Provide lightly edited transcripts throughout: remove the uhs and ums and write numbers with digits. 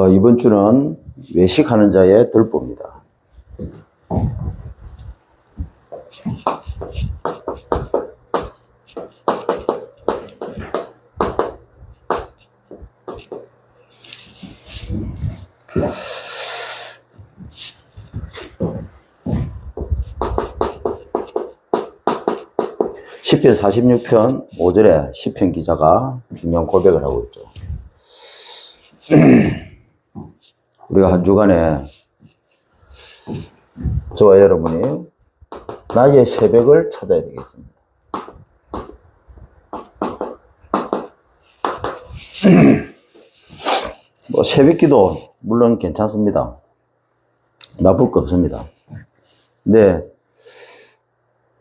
이번 주는 외식하는 자의 들보입니다. 시편 46편 5절에 시편 기자가 중요한 고백을 하고 있죠. 우리가 한 주간에 저와 여러분이 낮의 새벽을 찾아야 되겠습니다. 새벽 기도 물론 괜찮습니다. 나쁠 거 없습니다. 근데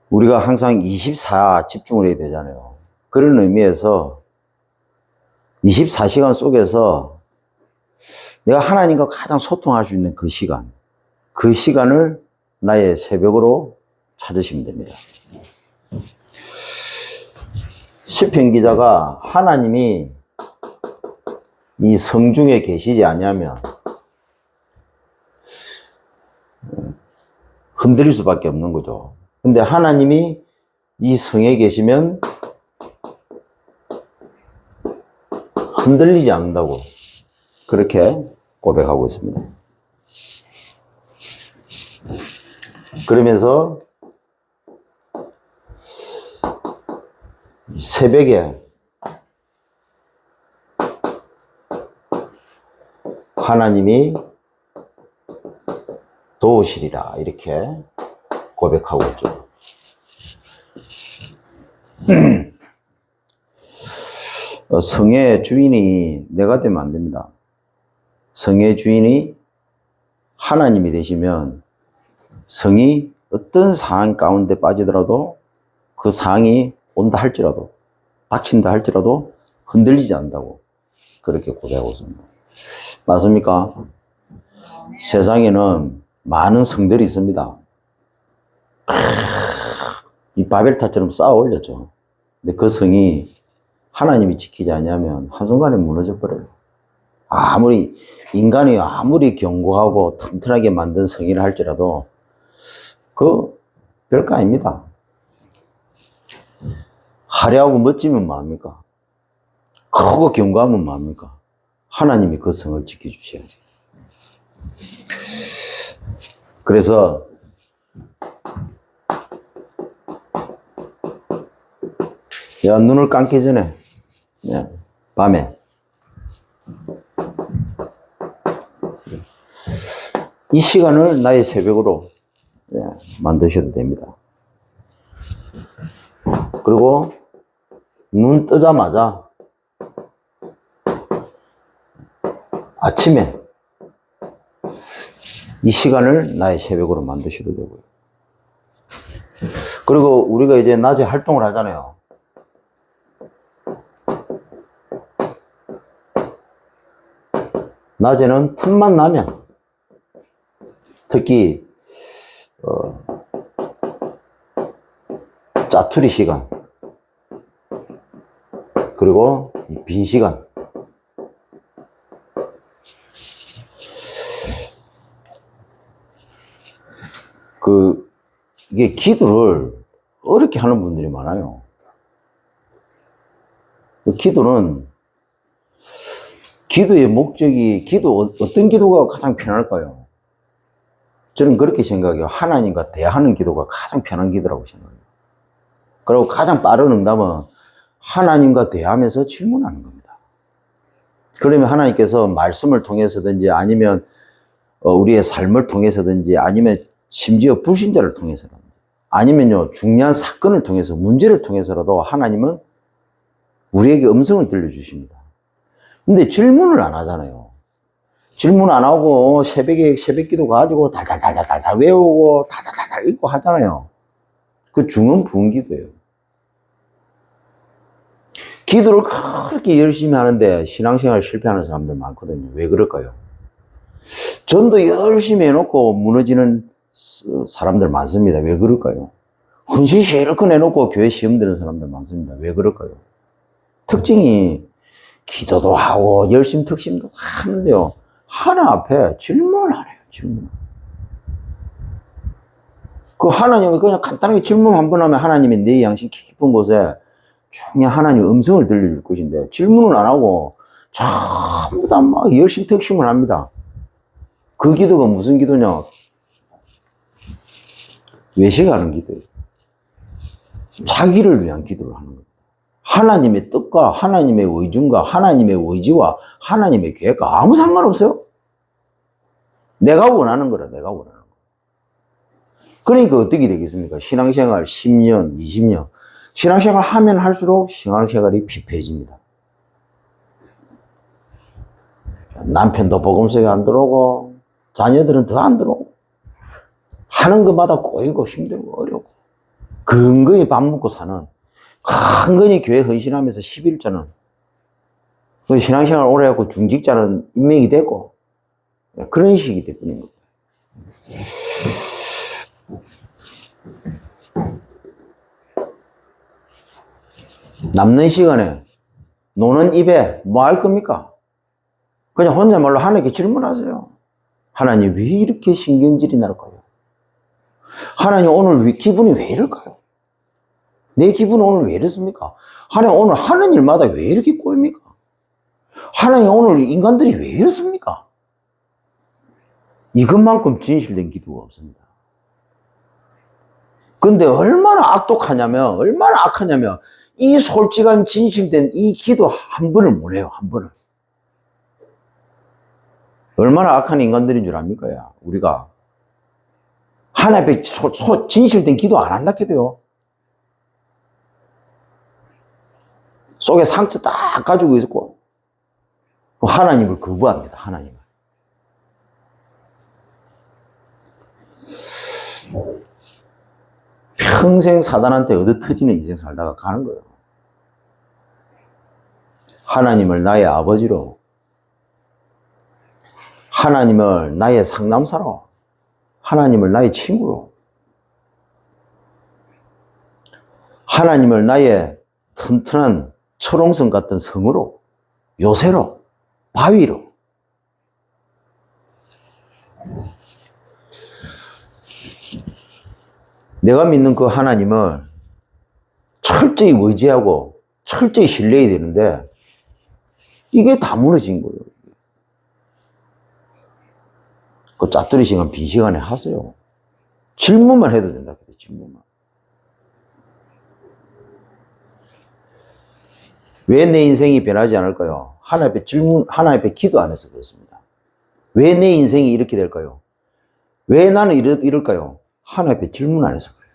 우리가 항상 24 집중을 해야 되잖아요. 그런 의미에서 24시간 속에서 내가 하나님과 가장 소통할 수 있는 그 시간을 나의 새벽으로 찾으시면 됩니다. 시편 기자가 하나님이 이 성중에 계시지 아니하면 흔들릴 수밖에 없는 거죠. 근데 하나님이 이 성에 계시면 흔들리지 않는다고 그렇게 고백하고 있습니다. 그러면서 새벽에 하나님이 도우시리라 이렇게 고백하고 있죠. 성의 주인이 내가 되면 안 됩니다. 성의 주인이 하나님이 되시면 성이 어떤 상황 가운데 빠지더라도 그 상황이 온다 할지라도 닥친다 할지라도 흔들리지 않는다고 그렇게 고백하고 있습니다. 맞습니까? 세상에는 많은 성들이 있습니다. 이 바벨탑처럼 쌓아 올렸죠. 근데 그 성이 하나님이 지키지 않으면 한순간에 무너져 버려요. 인간이 아무리 견고하고 튼튼하게 만든 성이라 할지라도 그 별거 아닙니다. 화려하고 멋지면 뭐합니까? 크고 견고하면 뭐합니까? 하나님이 그 성을 지켜주셔야지. 그래서 눈을 감기 전에 밤에 이 시간을 나의 새벽으로 만드셔도 됩니다. 그리고 눈 뜨자마자 아침에 이 시간을 나의 새벽으로 만드셔도 되고요. 그리고 우리가 이제 낮에 활동을 하잖아요. 낮에는 틈만 나면 특히 짜투리 시간 그리고 빈 시간 이게 기도를 어렵게 하는 분들이 많아요. 기도의 목적이 어떤 기도가 가장 편할까요? 저는 그렇게 생각해요. 하나님과 대화하는 기도가 가장 편한 기도라고 생각해요. 그리고 가장 빠른 응답은 하나님과 대화하면서 질문하는 겁니다. 그러면 하나님께서 말씀을 통해서든지 아니면 우리의 삶을 통해서든지 아니면 심지어 불신자를 통해서든지 아니면요 중요한 사건을 통해서 문제를 통해서라도 하나님은 우리에게 음성을 들려주십니다. 근데 질문을 안 하잖아요. 질문 안 하고 새벽에 새벽기도 가지고 달달달달달 외우고 달달달달 읽고 하잖아요. 그 중은 부은 기도예요. 기도를 그렇게 열심히 하는데 신앙생활 실패하는 사람들 많거든요. 왜 그럴까요? 전도 열심히 해놓고 무너지는 사람들 많습니다. 왜 그럴까요? 헌신 실컷 내놓고 교회 시험 드는 사람들 많습니다. 왜 그럴까요? 특징이 기도도 하고 열심 특심도 다 하는데요. 하나 앞에 질문을 안 해요. 질문. 그 하나님이 그냥 간단하게 질문 한 번 하면 하나님이 내 양심 깊은 곳에 중요한 하나님의 음성을 들려줄 것인데 질문을 안 하고 전부 다 막 열심 특심을 합니다. 그 기도가 무슨 기도냐? 외식하는 기도예요. 자기를 위한 기도를 하는 겁니다. 하나님의 뜻과 하나님의 의중과 하나님의 의지와 하나님의 계획과 아무 상관없어요. 내가 원하는 거라, 내가 원하는 거. 그러니까 어떻게 되겠습니까? 신앙생활 10년, 20년. 신앙생활 하면 할수록 신앙생활이 피폐해집니다. 남편도 복음서에 안 들어오고, 자녀들은 더 안 들어오고, 하는 것마다 꼬이고 힘들고 어렵고, 근근히 밥 먹고 사는, 근근히 교회 헌신하면서 11자는, 신앙생활 오래 하고 중직자는 인맥이 되고, 그런 식이 되버린 겁니다. 남는 시간에 노는 입에 뭐 할 겁니까? 그냥 혼자말로 하나님께 질문하세요. 하나님 왜 이렇게 신경질이 날까요? 하나님 오늘 기분이 왜 이럴까요? 내 기분은 오늘 왜 이렇습니까? 하나님 오늘 하는 일마다 왜 이렇게 꼬입니까? 하나님 오늘 인간들이 왜 이렇습니까? 이것만큼 진실된 기도가 없습니다. 근데 얼마나 악하냐면 이 솔직한 진실된 이 기도 한 번을 못 해요. 한 번을. 얼마나 악한 인간들인 줄 압니까? 야, 우리가. 하나님 앞에 진실된 기도 안 한다 해도요. 속에 상처 딱 가지고 있고 하나님을 거부합니다. 하나님을. 평생 사단한테 얻어터지는 인생 살다가 가는 거예요. 하나님을 나의 아버지로, 하나님을 나의 상남사로, 하나님을 나의 친구로, 하나님을 나의 튼튼한 철옹성 같은 성으로, 요새로, 바위로. 내가 믿는 그 하나님을 철저히 의지하고 철저히 신뢰해야 되는데 이게 다 무너진 거예요. 그 짜투리 시간 빈 시간에 하세요. 질문만 해도 된다. 질문만. 왜 내 인생이 변하지 않을까요? 하나님 앞에 하나님 앞에 기도 안 해서 그렇습니다. 왜 내 인생이 이렇게 될까요? 왜 나는 이럴까요? 하나님 앞에 질문 안 해서 그래요.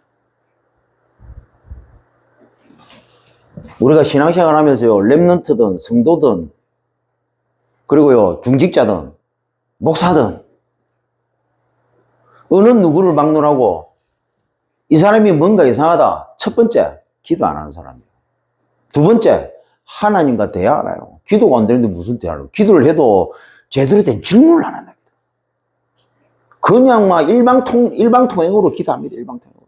우리가 신앙생활 하면서요, 랩런트든 성도든 그리고요, 중직자든 목사든 어느 누구를 막론하고 이 사람이 뭔가 이상하다. 첫 번째, 기도 안 하는 사람이에요. 두 번째, 하나님과 대화 안 해요. 기도가 안 되는데 무슨 대화를 해요? 기도를 해도 제대로 된 질문을 안 한다. 그냥 막 일방통행으로 기도합니다. 일방통행으로.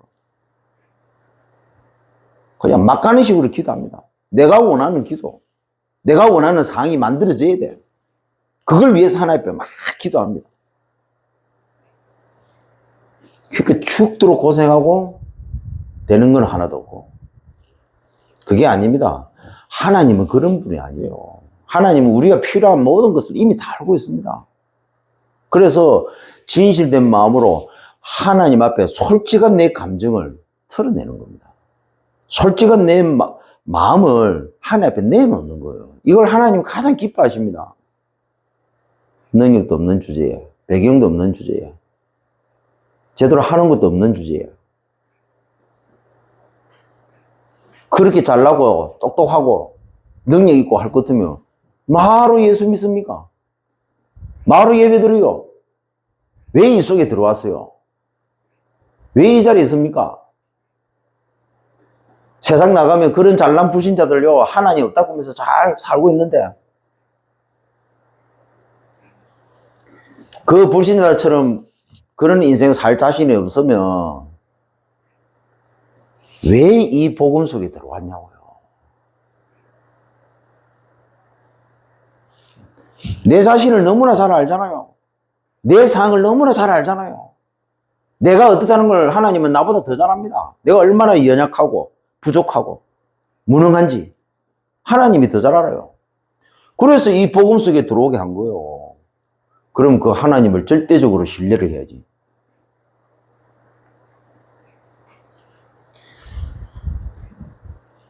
그냥 막 가는 식으로 기도합니다. 내가 원하는 기도. 내가 원하는 상황이 만들어져야 돼요. 그걸 위해서 하나님 앞에 막 기도합니다. 그러니까 죽도록 고생하고 되는 건 하나도 없고. 그게 아닙니다. 하나님은 그런 분이 아니에요. 하나님은 우리가 필요한 모든 것을 이미 다 알고 있습니다. 그래서 진실된 마음으로 하나님 앞에 솔직한 내 감정을 털어내는 겁니다. 솔직한 내 마음을 하나님 앞에 내놓는 거예요. 이걸 하나님은 가장 기뻐하십니다. 능력도 없는 주제에, 배경도 없는 주제에, 제대로 하는 것도 없는 주제에. 그렇게 잘나고 똑똑하고 능력 있고 할 것 같으면 바로 예수 믿습니까? 바로 예배 드려요. 왜 이 속에 들어왔어요? 왜 이 자리에 있습니까? 세상 나가면 그런 잘난 불신자들요, 하나님 없다고 하면서 잘 살고 있는데 그 불신자처럼 그런 인생 살 자신이 없으면 왜 이 복음 속에 들어왔냐고요. 내 자신을 너무나 잘 알잖아요. 내 상을 너무나 잘 알잖아요. 내가 어떻다는 걸 하나님은 나보다 더 잘 압니다. 내가 얼마나 연약하고 부족하고 무능한지 하나님이 더 잘 알아요. 그래서 이 복음 속에 들어오게 한 거예요. 그럼 그 하나님을 절대적으로 신뢰를 해야지.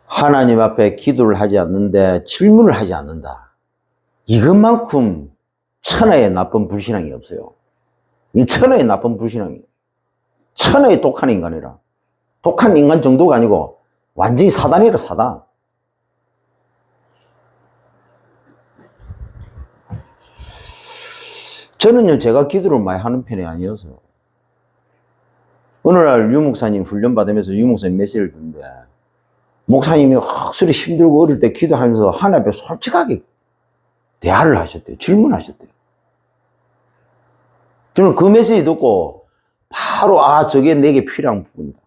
하나님 앞에 기도를 하지 않는데 질문을 하지 않는다. 이것만큼 천하의 나쁜 불신앙이 없어요. 이 천하의 나쁜 불신앙이. 천하의 독한 인간이라. 독한 인간 정도가 아니고 완전히 사단이라, 사단. 저는요, 제가 기도를 많이 하는 편이 아니어서. 어느 날 유목사님 훈련 받으면서 유목사님 메시지를 듣는데, 목사님이 확실히 힘들고 어릴 때 기도하면서 하나님 앞에 솔직하게 대화를 하셨대요. 질문하셨대요. 저는 그 메시지 듣고 바로 저게 내게 필요한 부분이다.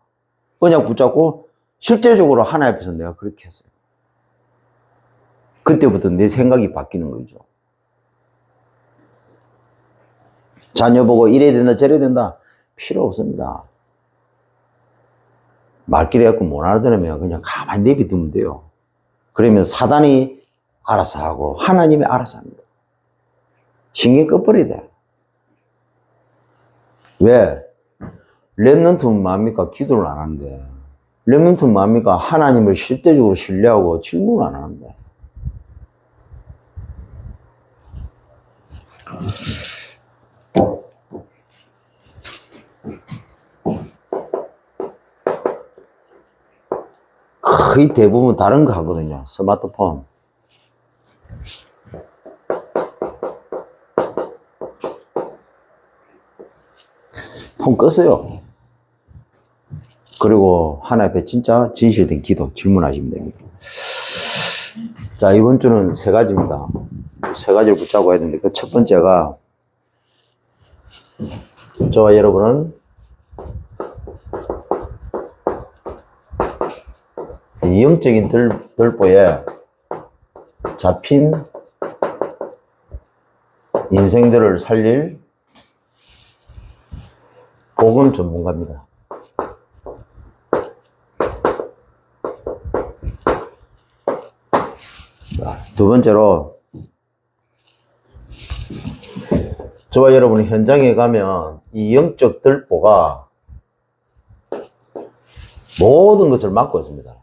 그냥 붙잡고 실제적으로 하나님 앞에서 내가 그렇게 했어요. 그때부터 내 생각이 바뀌는 거죠. 자녀 보고 이래야 된다 저래야 된다 필요 없습니다. 말귀를 갖고 못 알아들으면 그냥 가만히 내비두면 돼요. 그러면 사단이 알아서 하고 하나님이 알아서 합니다. 신경 꺼버려야 돼. 왜? 렘넌트는 뭡니까? 기도를 안 하는데. 렘넌트는 뭡니까? 하나님을 실제적으로 신뢰하고 질문을 안 하는데. 거의 대부분 다른 거 하거든요. 스마트폰. 폰 끄세요. 그리고 하나님 앞에 진짜 진실된 기도, 질문하시면 됩니다. 자, 이번 주는 세 가지입니다. 세 가지를 붙잡고 해야 되는데, 그 첫 번째가, 저와 여러분은 영적인 들보에 잡힌 인생들을 살릴 복음 전문가입니다. 두 번째로, 저와 여러분이 현장에 가면 이 영적 들보가 모든 것을 막고 있습니다.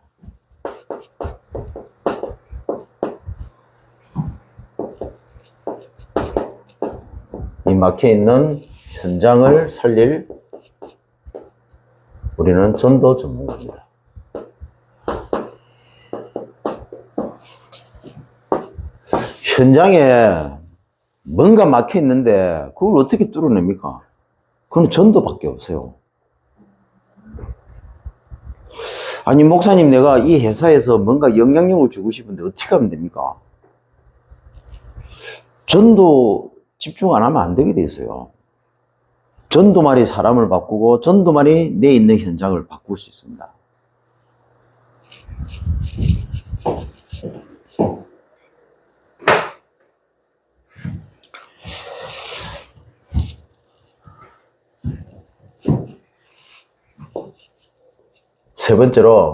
이 막혀있는 현장을 살릴 우리는 전도 전문가입니다. 현장에 뭔가 막혀 있는데 그걸 어떻게 뚫어냅니까? 그건 전도밖에 없어요. 아니, 목사님, 내가 이 회사에서 뭔가 영향력을 주고 싶은데 어떻게 하면 됩니까? 전도 집중 안 하면 안 되게 돼 있어요. 전도만이 사람을 바꾸고 전도만이 내 있는 현장을 바꿀 수 있습니다. 세 번째로,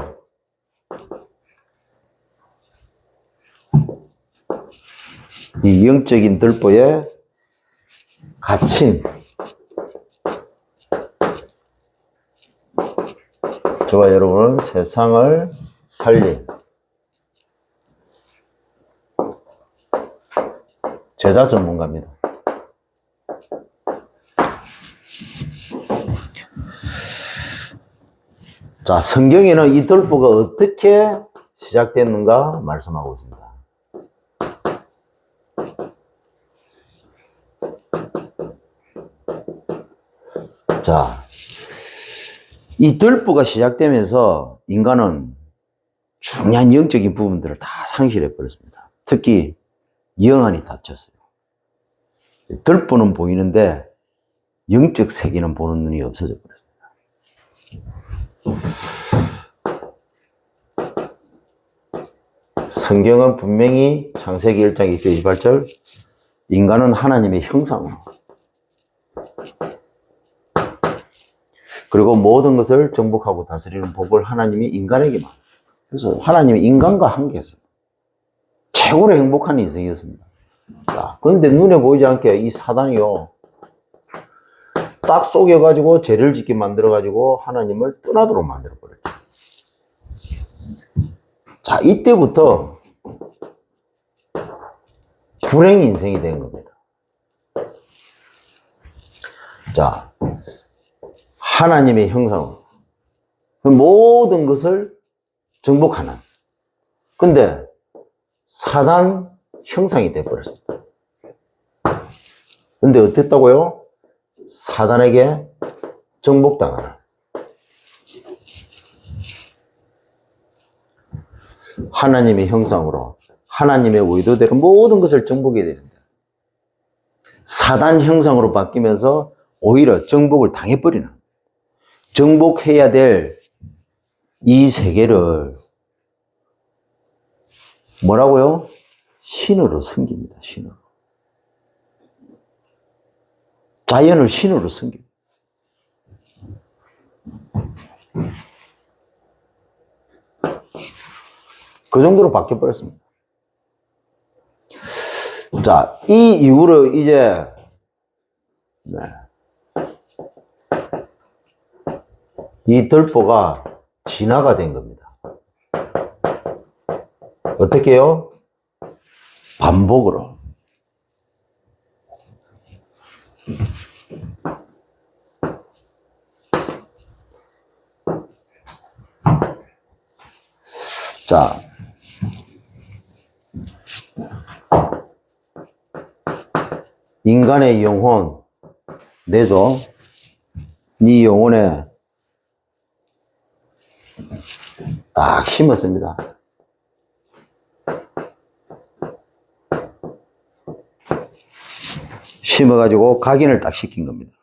이 영적인 들보에 갇힌 저와 여러분은 세상을 살린 제자 전문가입니다. 자, 성경에는 이 들보가 어떻게 시작됐는가 말씀하고 있습니다. 자, 이 들보가 시작되면서 인간은 중요한 영적인 부분들을 다 상실해 버렸습니다. 특히 영안이 닫혔어요. 들보는 보이는데 영적 세계는 보는 눈이 없어져 버렸습니다. 성경은 분명히 창세기 1장 2절 28절 인간은 하나님의 형상으로 그리고 모든 것을 정복하고 다스리는 복을 하나님이 인간에게만. 그래서 하나님이 인간과 함께했어요. 최고로 행복한 인생이었습니다. 그런데 눈에 보이지 않게 이 사단이요, 딱 속여가지고 죄를 짓게 만들어가지고 하나님을 떠나도록 만들어버렸죠. 자, 이때부터 불행 인생이 된 겁니다. 자, 하나님의 형상으로 모든 것을 정복하는. 근데 사단 형상이 되어버렸습니다. 근데 어땠다고요? 사단에게 정복당하는. 하나님의 형상으로 하나님의 의도대로 모든 것을 정복해야 됩니다. 사단 형상으로 바뀌면서 오히려 정복을 당해버리는, 정복해야 될 이 세계를 뭐라고요? 신으로 섬깁니다. 신으로. 자연을 신으로 섬깁니다. 그 정도로 바뀌어버렸습니다. 자, 이 이후로 이제 이 들보가 진화가 된 겁니다. 어떻게 해요? 반복으로. 자, 인간의 영혼 내죠. 네 영혼에 딱 심었습니다. 심어가지고 각인을 딱 시킨 겁니다.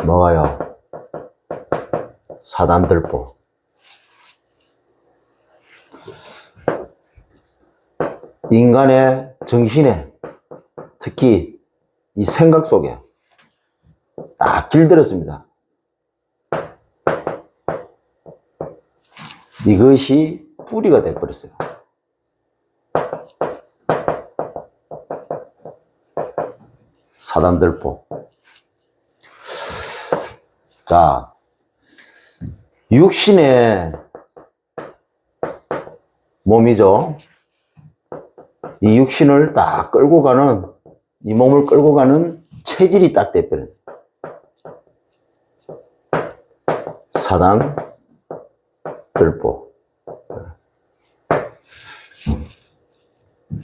뭐가요? 사단들보. 인간의 정신에, 특히 이 생각 속에 딱 길들였습니다. 이것이 뿌리가 되어버렸어요. 사단들보. 자, 육신의 몸이죠. 이 육신을 딱 끌고 가는, 이 몸을 끌고 가는 체질이 딱 돼버려요. 사단들보.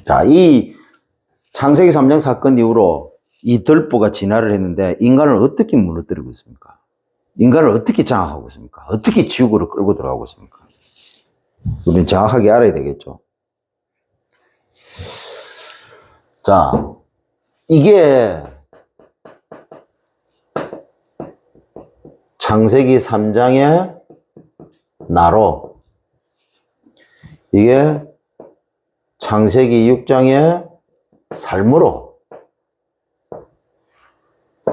자, 이 창세기 3장 사건 이후로 이 들보가 진화를 했는데 인간을 어떻게 무너뜨리고 있습니까? 인간을 어떻게 장악하고 있습니까? 어떻게 지옥으로 끌고 들어가고 있습니까? 우리는 정확하게 알아야 되겠죠. 자, 이게 창세기 3장의 나로, 이게 창세기 6장의 삶으로,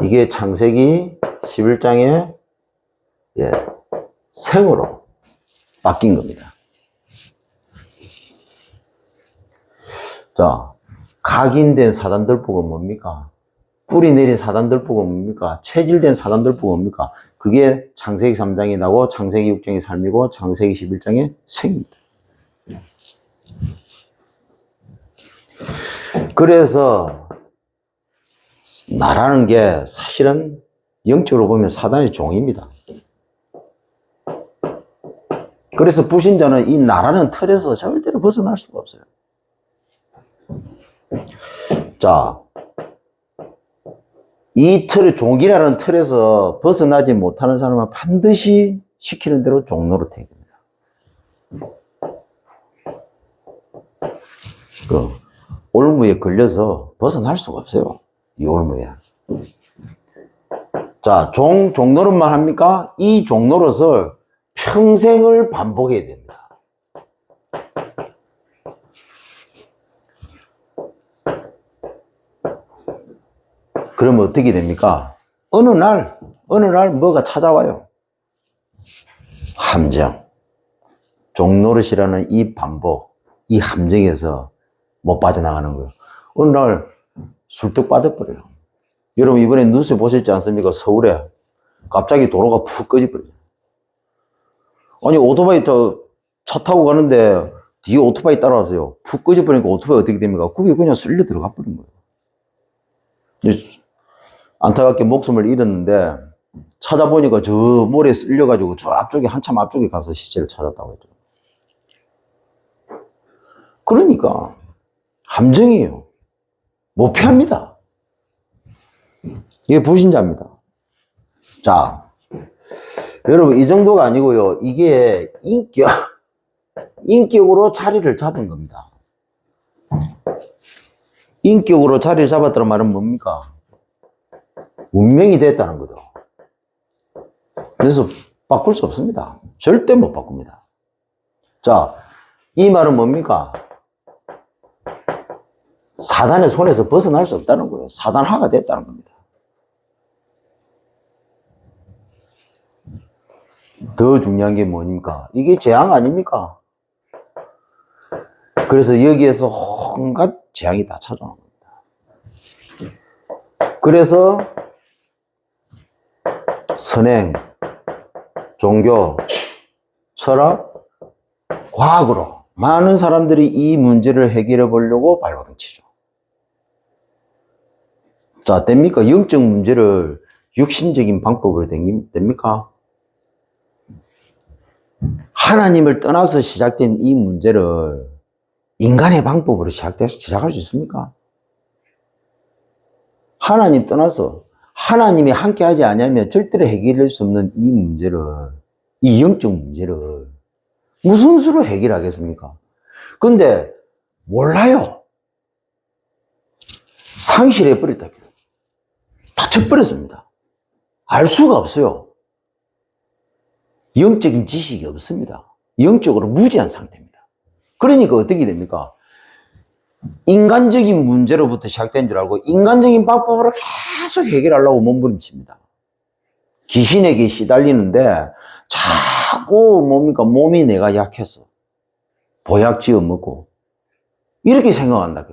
이게 창세기 11장의 생으로 바뀐 겁니다. 자, 각인된 사단들보가 뭡니까? 뿌리 내린 사단들보가 뭡니까? 체질된 사단들보가 뭡니까? 그게 창세기 3장이 나고 창세기 6장의 삶이고 창세기 11장의 생입니다. 그래서 나라는 게 사실은 영적으로 보면 사단의 종입니다. 그래서 불신자는 이 나라는 틀에서 절대로 벗어날 수가 없어요. 자, 이 틀의 종이라는 틀에서 벗어나지 못하는 사람은 반드시 시키는 대로 종노릇해야 됩니다. 그 올무에 걸려서 벗어날 수가 없어요. 이 올무에. 자, 종노릇만 합니까? 이 종노릇을 평생을 반복해야 됩니다. 그러면 어떻게 됩니까? 어느 날 뭐가 찾아와요. 함정. 종노릇이라는 이 반복, 이 함정에서 못 빠져나가는 거예요. 어느 날 술떡 빠져버려요. 여러분 이번에 뉴스 보셨지 않습니까? 서울에 갑자기 도로가 푹 꺼져버려요. 아니 오토바이 차 타고 가는데 뒤에 오토바이 따라와서요. 푹 꺼져버리니까 오토바이 어떻게 됩니까? 그게 그냥 쓸려 들어가 버린 거예요. 안타깝게 목숨을 잃었는데 찾아보니까 저 모래에 쓸려가지고 저 앞쪽에 한참 앞쪽에 가서 시체를 찾았다고 했죠. 그러니까 함정이에요. 못 피합니다. 이게 불신자입니다. 자, 여러분 이 정도가 아니고요. 이게 인격으로 자리를 잡은 겁니다. 인격으로 자리를 잡았다는 말은 뭡니까? 운명이 됐다는 거죠. 그래서 바꿀 수 없습니다. 절대 못 바꿉니다. 자, 이 말은 뭡니까? 사단의 손에서 벗어날 수 없다는 거예요. 사단화가 됐다는 겁니다. 더 중요한 게 뭡니까? 이게 재앙 아닙니까? 그래서 여기에서 온갖 재앙이 다 찾아오는 겁니다. 그래서 선행, 종교, 철학, 과학으로 많은 사람들이 이 문제를 해결해 보려고 발버둥 치죠. 자, 됩니까? 영적 문제를 육신적인 방법으로 됩니까? 하나님을 떠나서 시작된 이 문제를 인간의 방법으로 시작할 수 있습니까? 하나님 떠나서 하나님이 함께하지 않으면 절대로 해결할 수 없는 이 문제를, 이 영적 문제를 무슨 수로 해결하겠습니까? 근데 몰라요. 상실해버렸다. 다쳐버렸습니다. 알 수가 없어요. 영적인 지식이 없습니다. 영적으로 무지한 상태입니다. 그러니까 어떻게 됩니까? 인간적인 문제로부터 시작된 줄 알고 인간적인 방법으로 계속 해결하려고 몸부림칩니다. 귀신에게 시달리는데 자꾸 뭡니까? 몸이 내가 약해서 보약 지어 먹고 이렇게 생각한다.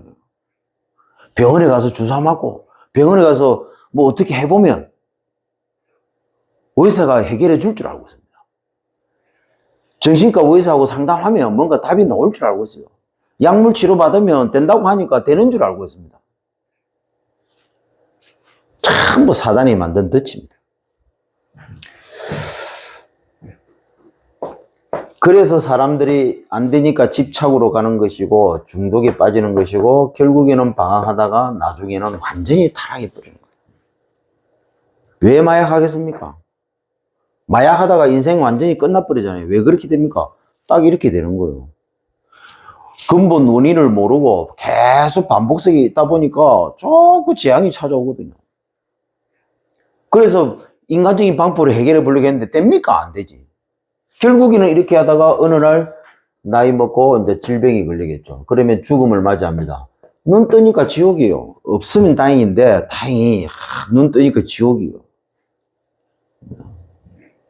병원에 가서 주사 맞고 병원에 가서 뭐 어떻게 해보면 의사가 해결해 줄 줄 알고 있습니다. 정신과 의사하고 상담하면 뭔가 답이 나올 줄 알고 있어요. 약물 치료 받으면 된다고 하니까 되는 줄 알고 있습니다. 전부 사단이 만든 덫입니다. 그래서 사람들이 안 되니까 집착으로 가는 것이고 중독에 빠지는 것이고 결국에는 방황하다가 나중에는 완전히 타락해 버리는 거예요. 왜 마약하겠습니까? 마약하다가 인생 완전히 끝나버리잖아요. 왜 그렇게 됩니까? 딱 이렇게 되는 거예요. 근본 원인을 모르고 계속 반복성이 있다 보니까 자꾸 재앙이 찾아오거든요. 그래서 인간적인 방법으로 해결해 보려고 했는데 됩니까? 안 되지. 결국에는 이렇게 하다가 어느 날 나이 먹고 이제 질병이 걸리겠죠. 그러면 죽음을 맞이합니다. 눈 뜨니까 지옥이에요. 없으면 다행인데 다행히 눈 뜨니까 지옥이에요.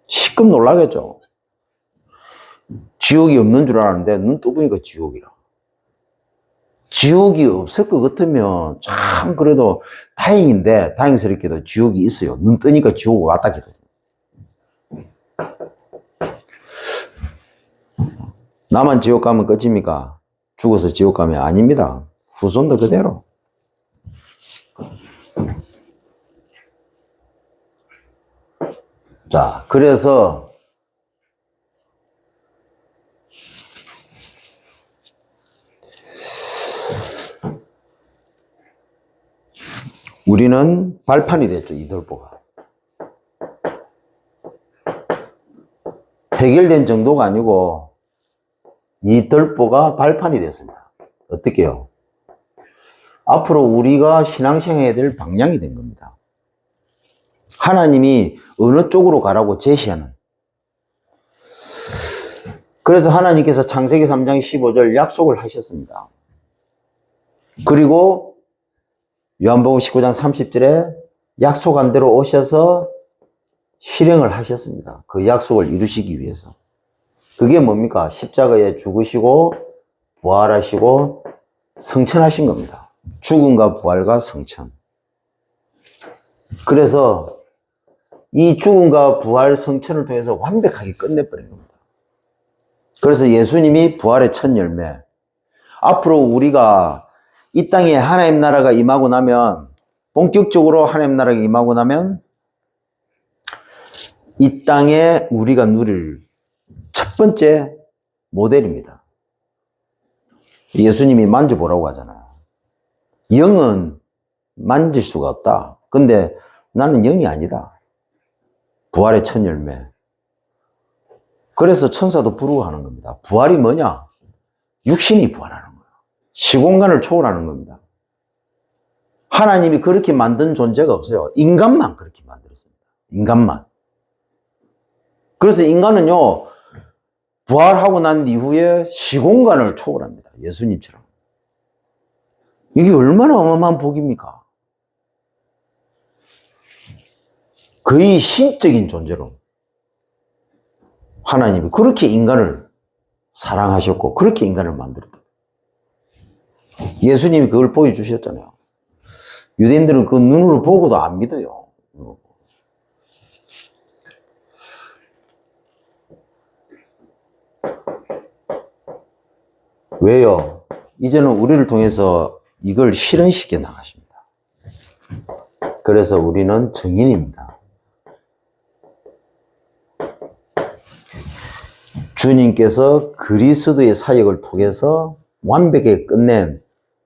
시끔 놀라겠죠. 지옥이 없는 줄 알았는데 눈 떠보니까 지옥이라. 지옥이 없을 것 같으면 참 그래도 다행인데 다행스럽게도 지옥이 있어요. 눈 뜨니까 지옥 왔다 기도. 나만 지옥 가면 끝입니까? 죽어서 지옥 가면 아닙니다. 후손도 그대로. 자, 그래서 우리는 발판이 됐죠, 이 돌보가. 해결된 정도가 아니고 이 돌보가 발판이 됐습니다. 어떻게 해요? 앞으로 우리가 신앙생활해야 될 방향이 된 겁니다. 하나님이 어느 쪽으로 가라고 제시하는. 그래서 하나님께서 창세기 3장 15절 약속을 하셨습니다. 그리고 요한복음 19장 30절에 약속한 대로 오셔서 실행을 하셨습니다. 그 약속을 이루시기 위해서. 그게 뭡니까? 십자가에 죽으시고 부활하시고 성천하신 겁니다. 죽음과 부활과 성천. 그래서 이 죽음과 부활 성천을 통해서 완벽하게 끝내버린 겁니다. 그래서 예수님이 부활의 첫 열매. 앞으로 우리가 이 땅에 하나님 나라가 임하고 나면, 본격적으로 하나님 나라가 임하고 나면 이 땅에 우리가 누릴 첫 번째 모델입니다. 예수님이 만져보라고 하잖아요. 영은 만질 수가 없다. 근데 나는 영이 아니다. 부활의 첫 열매. 그래서 천사도 부르고하는 겁니다. 부활이 뭐냐? 육신이 부활하는 거예요. 시공간을 초월하는 겁니다. 하나님이 그렇게 만든 존재가 없어요. 인간만 그렇게 만들었습니다. 인간만. 그래서 인간은요, 부활하고 난 이후에 시공간을 초월합니다. 예수님처럼. 이게 얼마나 어마어마한 복입니까? 거의 신적인 존재로 하나님이 그렇게 인간을 사랑하셨고 그렇게 인간을 만들었다. 예수님이 그걸 보여주셨잖아요. 유대인들은 그 눈으로 보고도 안 믿어요. 왜요? 이제는 우리를 통해서 이걸 실현시켜 나가십니다. 그래서 우리는 증인입니다. 주님께서 그리스도의 사역을 통해서 완벽하게 끝낸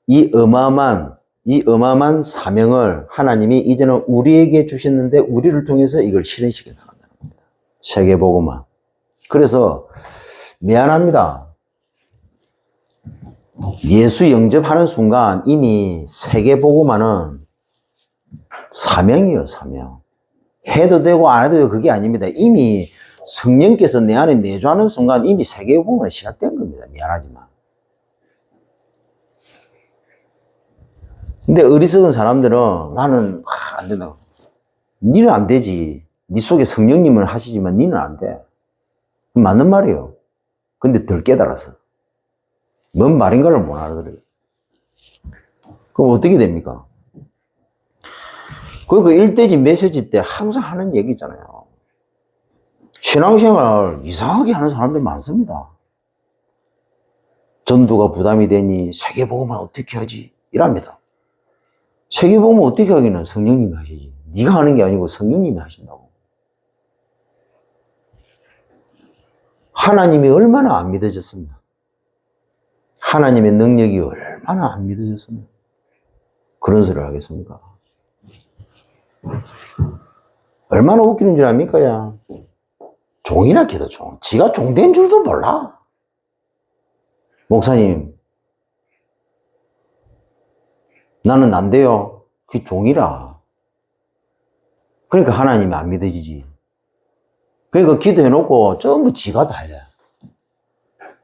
이 어마어마한 사명을 하나님이 이제는 우리에게 주셨는데 우리를 통해서 이걸 실현시켜 나간다는 겁니다. 세계복음화. 그래서 미안합니다. 예수 영접하는 순간 이미 세계복음화는 사명이에요, 사명. 해도 되고 안 해도 되고 그게 아닙니다. 이미 성령께서 내 안에 내주하는 순간 이미 세계복음화가 시작된 겁니다. 미안하지만. 근데 어리석은 사람들은 나는 안 된다. 니는 안 되지. 니 속에 성령님은 하시지만 니는 안 돼. 맞는 말이에요. 근데 덜 깨달아서. 뭔 말인가를 못 알아들어요. 그럼 어떻게 됩니까? 그 일대지 메시지 때 항상 하는 얘기 있잖아요. 신앙생활 이상하게 하는 사람들 많습니다. 전도가 부담이 되니 세계복음화 어떻게 하지? 이랍니다. 세계복음화 어떻게 하기는 성령님이 하시지. 네가 하는 게 아니고 성령님이 하신다고. 하나님이 얼마나 안 믿어졌습니까? 하나님의 능력이 얼마나 안 믿어졌습니까? 그런 소리를 하겠습니까? 얼마나 웃기는 줄 압니까? 야. 종이라 해도 종. 지가 종된 줄도 몰라. 목사님, 나는 안 돼요. 그게 종이라. 그러니까 하나님이 안 믿어지지. 그러니까 기도해놓고 전부 지가 다 해.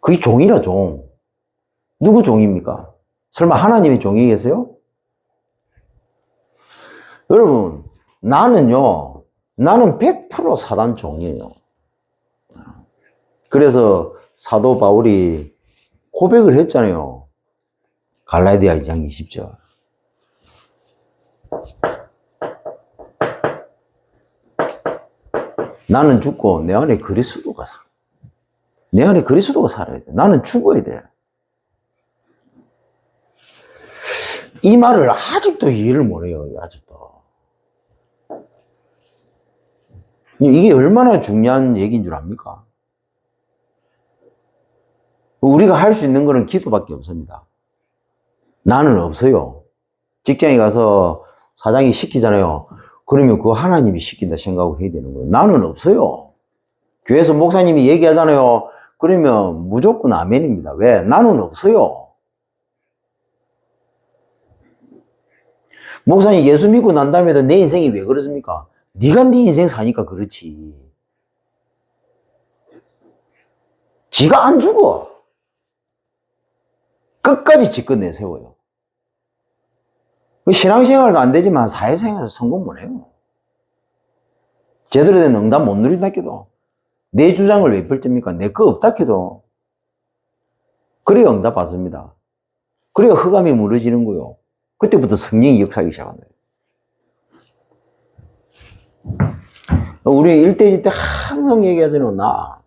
그게 종이라, 종. 누구 종입니까? 설마 하나님의 종이 계세요? 여러분, 나는 100% 사단 종이에요. 그래서 사도 바울이 고백을 했잖아요. 갈라디아 2장 20절. 나는 죽고 내 안에 그리스도가 살아. 내 안에 그리스도가 살아야 돼. 나는 죽어야 돼. 이 말을 아직도 이해를 못해요. 아직도. 이게 얼마나 중요한 얘기인 줄 압니까? 우리가 할 수 있는 거는 기도밖에 없습니다. 나는 없어요. 직장에 가서 사장이 시키잖아요. 그러면 그거 하나님이 시킨다 생각하고 해야 되는 거예요. 나는 없어요. 교회에서 목사님이 얘기하잖아요. 그러면 무조건 아멘입니다. 왜? 나는 없어요. 목사님 예수 믿고 난 다음에도 내 인생이 왜 그렇습니까? 네가 네 인생 사니까 그렇지. 지가 안 죽어. 끝까지 지껏 내세워요. 그 신앙생활도 안 되지만 사회생활에서 성공 못 해요. 제대로 된 응답 못 누린다 해도 내 주장을 왜 펼칩니까? 내 거 없다 해도 그래야 응답 받습니다. 그래야 흑암이 무너지는 거요. 그때부터 성령이 역사하기 시작한 거예요. 우리 일대지 때 항상 얘기하잖아요.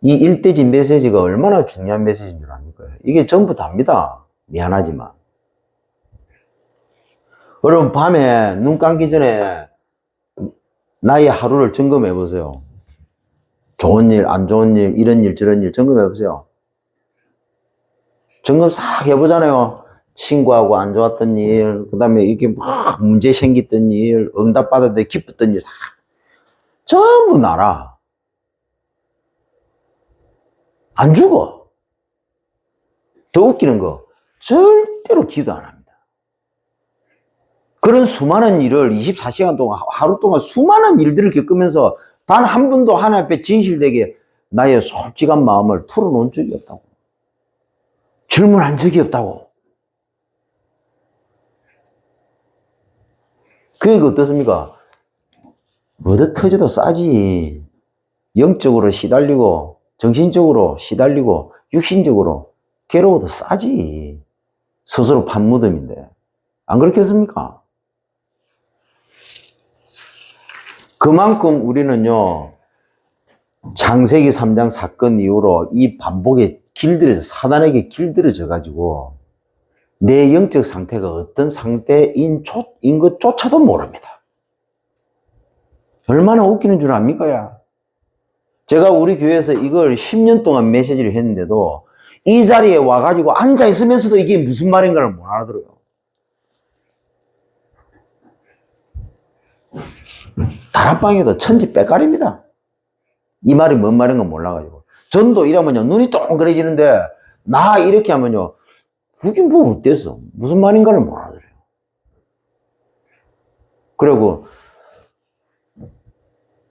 이 일대지 메시지가 얼마나 중요한 메시지인 줄 압니까? 이게 전부 답니다. 미안하지만. 여러분 밤에 눈 감기 전에 나의 하루를 점검해 보세요. 좋은 일, 안 좋은 일, 이런 일, 저런 일 점검해 보세요. 점검 싹 해보잖아요. 친구하고 안 좋았던 일, 그 다음에 이게 막 문제 생겼던 일, 응답받았는데 기뻤던 일, 다 전부 나라. 안 죽어. 더 웃기는 거, 절대로 기도 안 합니다. 그런 수많은 일을 24시간 동안, 하루 동안 수많은 일들을 겪으면서 단 한 번도 하나님 앞에 진실되게 나의 솔직한 마음을 털어놓은 적이 없다고. 질문한 적이 없다고. 그게 어떻습니까? 얻어 터져도 싸지. 영적으로 시달리고, 정신적으로 시달리고, 육신적으로 괴로워도 싸지. 스스로 판무덤인데. 안 그렇겠습니까? 그만큼 우리는요, 창세기 3장 사건 이후로 이 반복에 길들여서, 사단에게 길들여져가지고, 내 영적 상태가 어떤 상태인 것조차도 모릅니다. 얼마나 웃기는 줄 압니까, 야? 제가 우리 교회에서 이걸 10년 동안 메시지를 했는데도 이 자리에 와가지고 앉아있으면서도 이게 무슨 말인가를 못 알아들어요. 다락방에도 천지 빽깔입니다. 이 말이 뭔 말인가 몰라가지고. 전도 이러면요, 눈이 동그래지는데, 나 이렇게 하면요, 그게 뭐 어땠어? 무슨 말인가를 못 알아들어요. 그리고,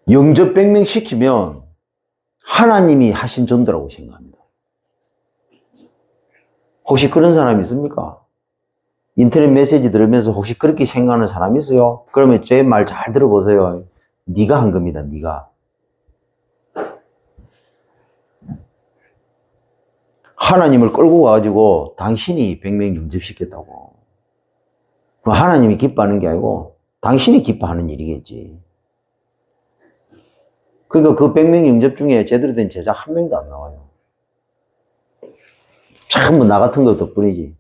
영접 100명 시키면, 하나님이 하신 전도라고 생각합니다. 혹시 그런 사람이 있습니까? 인터넷 메시지 들으면서 혹시 그렇게 생각하는 사람이 있어요? 그러면 제 말 잘 들어보세요. 네가 한 겁니다. 네가. 하나님을 끌고 가가지고 당신이 100명 영접시켰다고. 하나님이 기뻐하는 게 아니고 당신이 기뻐하는 일이겠지. 그러니까 그 100명 영접 중에 제대로 된 제자 한 명도 안 나와요. 전부 나 같은 거 덕분이지.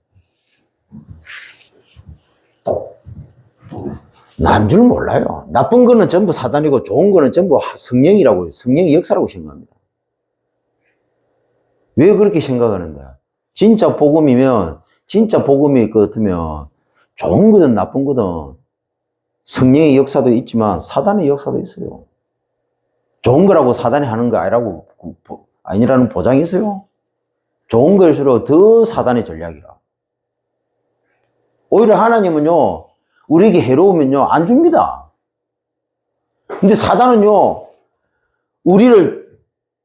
난 줄 몰라요. 나쁜 거는 전부 사단이고 좋은 거는 전부 성령이라고, 성령의 역사라고 생각합니다. 왜 그렇게 생각하는 거야? 진짜 복음이면, 진짜 복음일 것 같으면 좋은 거든 나쁜 거든 성령의 역사도 있지만 사단의 역사도 있어요. 좋은 거라고 사단이 하는 거 아니라는 보장이 있어요. 좋은 걸수록 더 사단의 전략이라. 오히려 하나님은요, 우리에게 해로우면요, 안 줍니다. 근데 사단은요, 우리를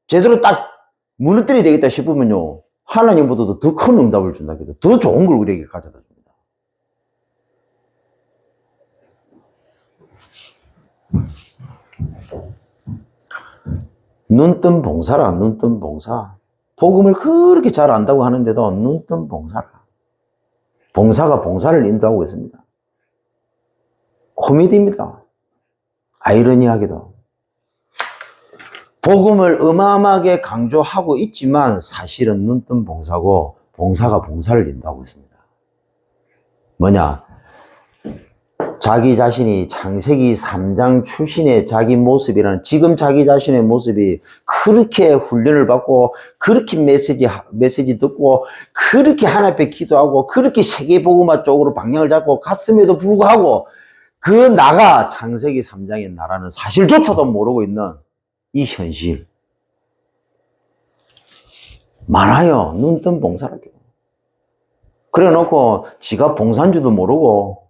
제대로 딱 무너뜨려야 되겠다 싶으면요, 하나님보다도 더 큰 응답을 준다 해도 더 좋은 걸 우리에게 가져다 줍니다. 눈뜬 봉사라, 눈뜬 봉사. 복음을 그렇게 잘 안다고 하는데도 눈뜬 봉사라. 봉사가 봉사를 인도하고 있습니다. 코미디입니다. 아이러니하게도. 복음을 어마어마하게 강조하고 있지만 사실은 눈뜬 봉사고 봉사가 봉사를 인도하고 있습니다. 뭐냐? 자기 자신이 창세기 3장 출신의 자기 모습이라는, 지금 자기 자신의 모습이 그렇게 훈련을 받고 그렇게 메시지 듣고 그렇게 하나님 앞에 기도하고 그렇게 세계복음화 쪽으로 방향을 잡고 갔음에도 불구하고 그 나가 창세기 3장의 나라는 사실조차도 모르고 있는 이 현실. 많아요. 눈뜬 봉사라고. 그래 놓고 지가 봉사인 줄도 모르고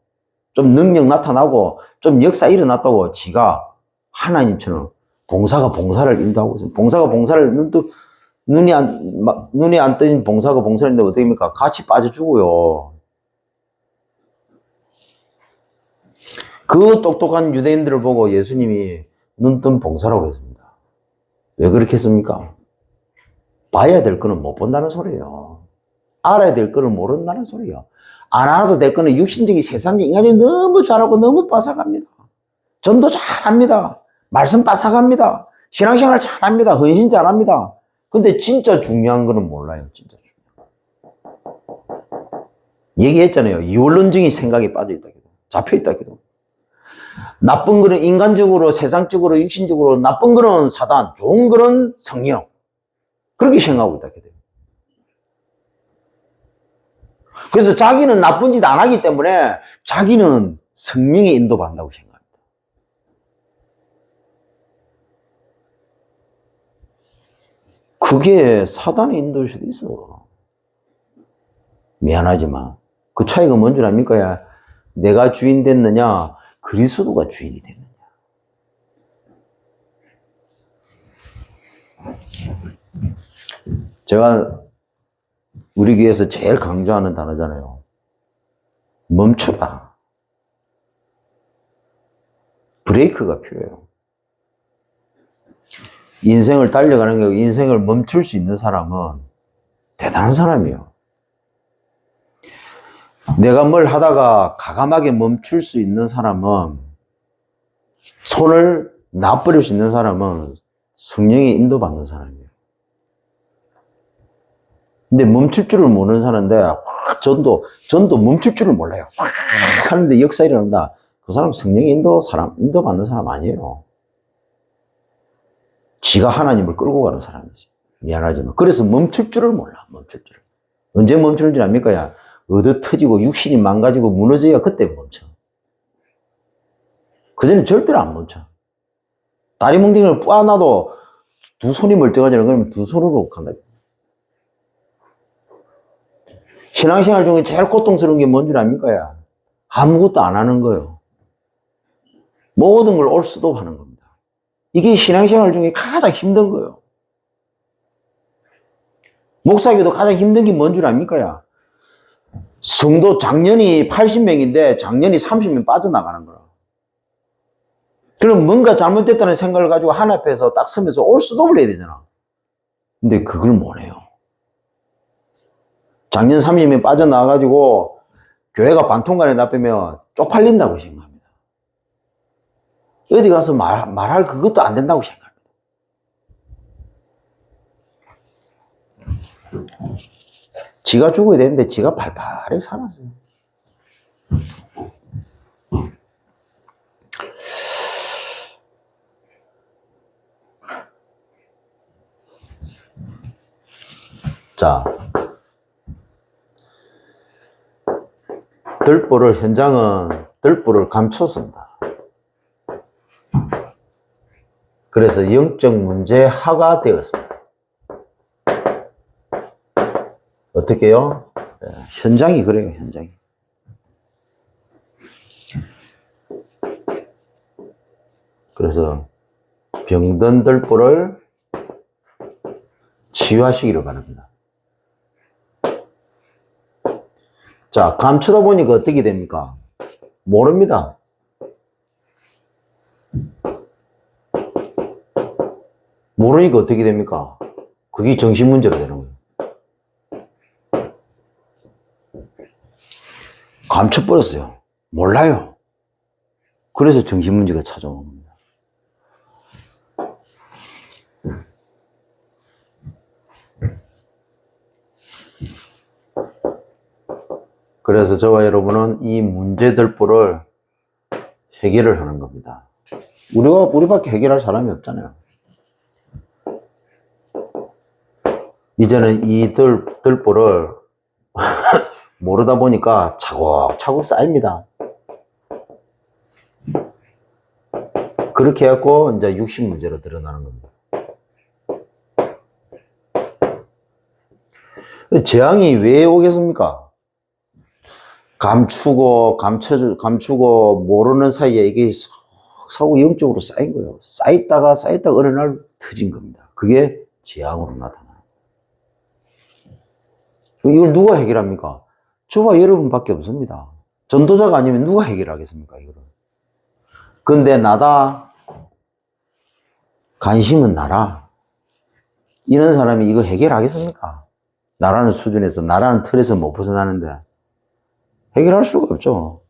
좀 능력 나타나고 좀 역사 일어났다고 지가 하나님처럼 봉사가 봉사를 인도하고 있어요. 봉사가 봉사를 눈이 안 뜨는 봉사가 봉사를 인도하면 어떻게 됩니까? 같이 빠져 죽어요. 그 똑똑한 유대인들을 보고 예수님이 눈뜬 봉사라고 했습니다. 왜 그렇게 했습니까? 봐야 될 거는 못 본다는 소리예요. 알아야 될 거는 모른다는 소리예요. 안 알아도 될 거는 육신적인 세상적 인간이 너무 잘하고 너무 빠삭합니다. 전도 잘합니다. 말씀 빠삭합니다. 신앙생활 잘합니다. 헌신 잘합니다. 근데 진짜 중요한 거는 몰라요. 진짜 중요한. 얘기했잖아요. 이원론적인 생각에 빠져있다. 잡혀있다. 나쁜 거는 인간적으로, 세상적으로, 육신적으로, 나쁜 거는 사단, 좋은 거는 성령. 그렇게 생각하고 있다. 그래서 자기는 나쁜 짓 안 하기 때문에 자기는 성령의 인도받는다고 생각합니다. 그게 사단의 인도일 수도 있어. 미안하지만. 그 차이가 뭔 줄 압니까? 내가 주인 됐느냐, 그리스도가 주인이 됐느냐. 제가 우리 교회에서 제일 강조하는 단어잖아요. 멈추라. 브레이크가 필요해요. 인생을 달려가는 게 인생을 멈출 수 있는 사람은 대단한 사람이에요. 내가 뭘 하다가 가감하게 멈출 수 있는 사람은, 손을 놔버릴 수 있는 사람은 성령의 인도받는 사람이에요. 근데 멈출 줄을 모르는 사람인데, 전도 멈출 줄을 몰라요. 하는데 역사 일어난다. 그 사람 성령의 인도받는 사람 아니에요. 지가 하나님을 끌고 가는 사람이지. 미안하지만. 그래서 멈출 줄을 몰라, 멈출 줄을. 언제 멈추는 줄 압니까? 얻어 터지고 육신이 망가지고 무너져야 그때 멈춰. 그전에 절대로 안 멈춰. 다리 뭉탱이를 뿌아놔도 두 손이 멀쩡하잖아요. 그러면 두 손으로 간다. 신앙생활 중에 제일 고통스러운 게 뭔 줄 압니까? 아무것도 안 하는 거예요. 모든 걸 올 수도 하는 겁니다. 이게 신앙생활 중에 가장 힘든 거예요. 목사기도 가장 힘든 게 뭔 줄 압니까? 성도 작년이 80명인데 작년이 30명 빠져나가는 거야. 그럼 뭔가 잘못됐다는 생각을 가지고 하나님 앞에서 딱 서면서 올 수도 해야 되잖아. 근데 그걸 못 해요. 작년 30명 빠져나가가지고 교회가 반통간에 납으면 쪽팔린다고 생각합니다. 어디 가서 말할 그것도 안 된다고 생각합니다. 지가 죽어야 되는데 지가 발발하게 살았어요. 자, 현장은 들보를 감췄습니다. 그래서 영적 문제화가 되었습니다. 어떻게요? 현장이 그래요, 현장이. 그래서 병든 들보를 치유하시기를 바랍니다. 자, 감추다 보니까 어떻게 됩니까? 모릅니다. 모르니까 어떻게 됩니까? 그게 정신 문제가 되는 거예요. 감춰버렸어요. 몰라요. 그래서 정신 문제가 찾아오는 겁니다. 그래서 저와 여러분은 이 문제들보를 해결을 하는 겁니다. 우리밖에 해결할 사람이 없잖아요. 이제는 이 들보를 모르다 보니까 차곡차곡 쌓입니다. 그렇게 해갖고 이제 육신 문제로 드러나는 겁니다. 재앙이 왜 오겠습니까? 감추고 모르는 사이에 이게 사고 영적으로 쌓인 거예요. 쌓였다가 어느 날 터진 겁니다. 그게 재앙으로 나타나요. 이걸 누가 해결합니까? 저와 여러분밖에 없습니다. 전도자가 아니면 누가 해결하겠습니까? 이거를. 근데 나다. 관심은 나라. 이런 사람이 이거 해결하겠습니까? 나라는 수준에서, 나라는 틀에서 못 벗어나는데 해결할 수가 없죠.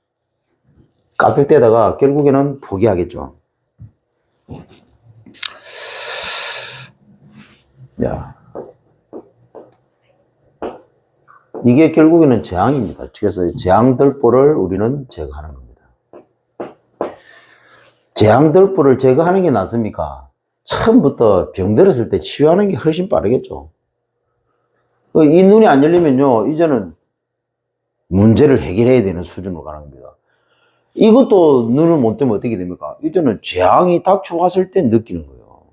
까뜩대다가 결국에는 포기하겠죠. 야, 이게 결국에는 재앙입니다. 그래서 재앙들보를 우리는 제거하는 겁니다. 재앙들보를 제거하는 게 낫습니까? 처음부터 병들었을 때 치유하는 게 훨씬 빠르겠죠. 이 눈이 안 열리면요, 이제는 문제를 해결해야 되는 수준으로 가는 겁니다. 이것도 눈을 못 뜨면 어떻게 됩니까? 이제는 재앙이 닥쳐왔을 때 느끼는 거예요.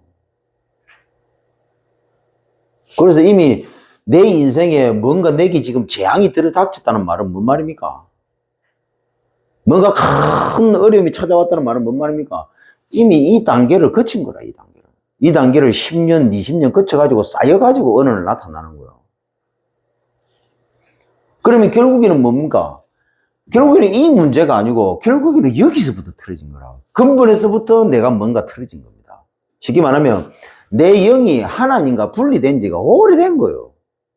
그래서 이미 내 인생에 뭔가 내게 지금 재앙이 들어닥쳤다는 말은 뭔 말입니까? 뭔가 큰 어려움이 찾아왔다는 말은 뭔 말입니까? 이미 이 단계를 거친 거라, 이 단계를. 이 단계를 10년, 20년 거쳐가지고 쌓여가지고 어느 날 나타나는 거예요. 그러면 결국에는 뭡니까? 결국에는 이 문제가 아니고 결국에는 여기서부터 틀어진 거라. 근본에서부터 내가 뭔가 틀어진 겁니다. 쉽게 말하면 내 영이 하나님과 분리된 지가 오래된 거예요.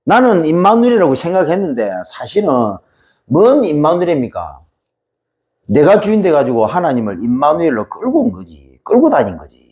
나는 임마누엘이라고 생각했는데 사실은 뭔 임마누엘입니까? 내가 주인 돼가지고 하나님을 임마누엘로 끌고 온 거지. 끌고 다닌 거지.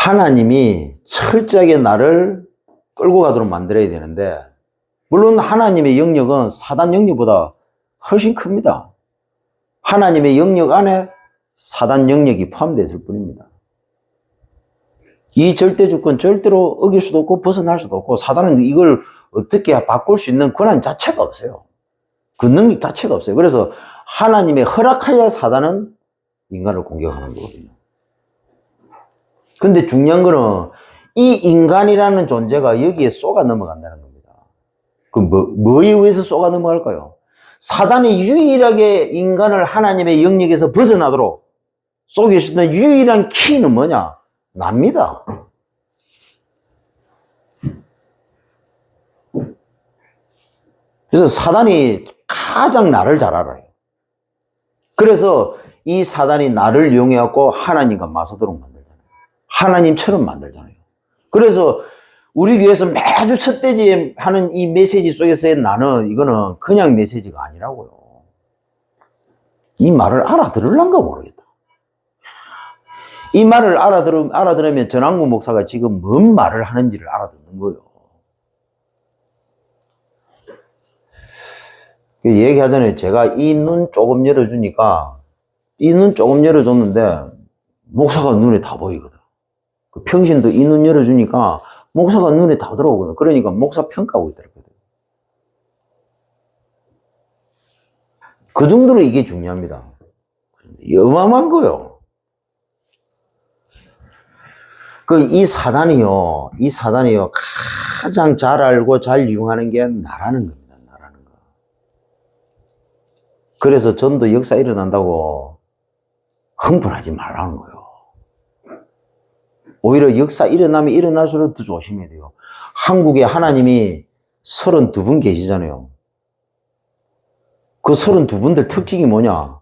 하나님이 철저하게 나를 끌고 가도록 만들어야 되는데, 물론 하나님의 영역은 사단 영역보다 훨씬 큽니다. 하나님의 영역 안에 사단 영역이 포함되어 있을 뿐입니다. 이 절대주권 절대로 어길 수도 없고 벗어날 수도 없고, 사단은 이걸 어떻게 바꿀 수 있는 권한 자체가 없어요. 그 능력 자체가 없어요. 그래서 하나님의 허락하여 사단은 인간을 공격하는 거거든요. 근데 중요한 거는 이 인간이라는 존재가 여기에 쏘가 넘어간다는 겁니다. 그 뭐에 의해서 쏘가 넘어갈까요? 사단이 유일하게 인간을 하나님의 영역에서 벗어나도록 쏘게 해주는 유일한 키는 뭐냐? 납니다. 그래서 사단이 가장 나를 잘 알아요. 그래서 이 사단이 나를 이용해갖고 하나님과 맞서도록 만들잖아요. 하나님처럼 만들잖아요. 그래서 우리 교회에서 매주 첫대지 하는 이 메시지 속에서의 나는, 이거는 그냥 메시지가 아니라고요. 이 말을 알아들을란가 모르겠다. 이 말을 알아들으면 전한국 목사가 지금 뭔 말을 하는지를 알아듣는 거예요. 얘기하잖아요. 제가 이 눈 조금 열어주니까, 이 눈 조금 열어줬는데 목사가 눈에 다 보이거든. 평신도 이 눈 열어주니까 목사가 눈에 다 들어오거든. 그러니까 목사 평가하고 있더라고요. 그 정도로 이게 중요합니다. 어마어마한 거예요. 이 사단이요, 가장 잘 알고 잘 이용하는 게 나라는 겁니다. 나라는 거. 그래서 전도 역사 일어난다고 흥분하지 말라는 거예요. 오히려 역사 일어나면 일어날수록 더 조심해야 돼요. 한국에 하나님이 32분 계시잖아요. 그 32분들 특징이 뭐냐?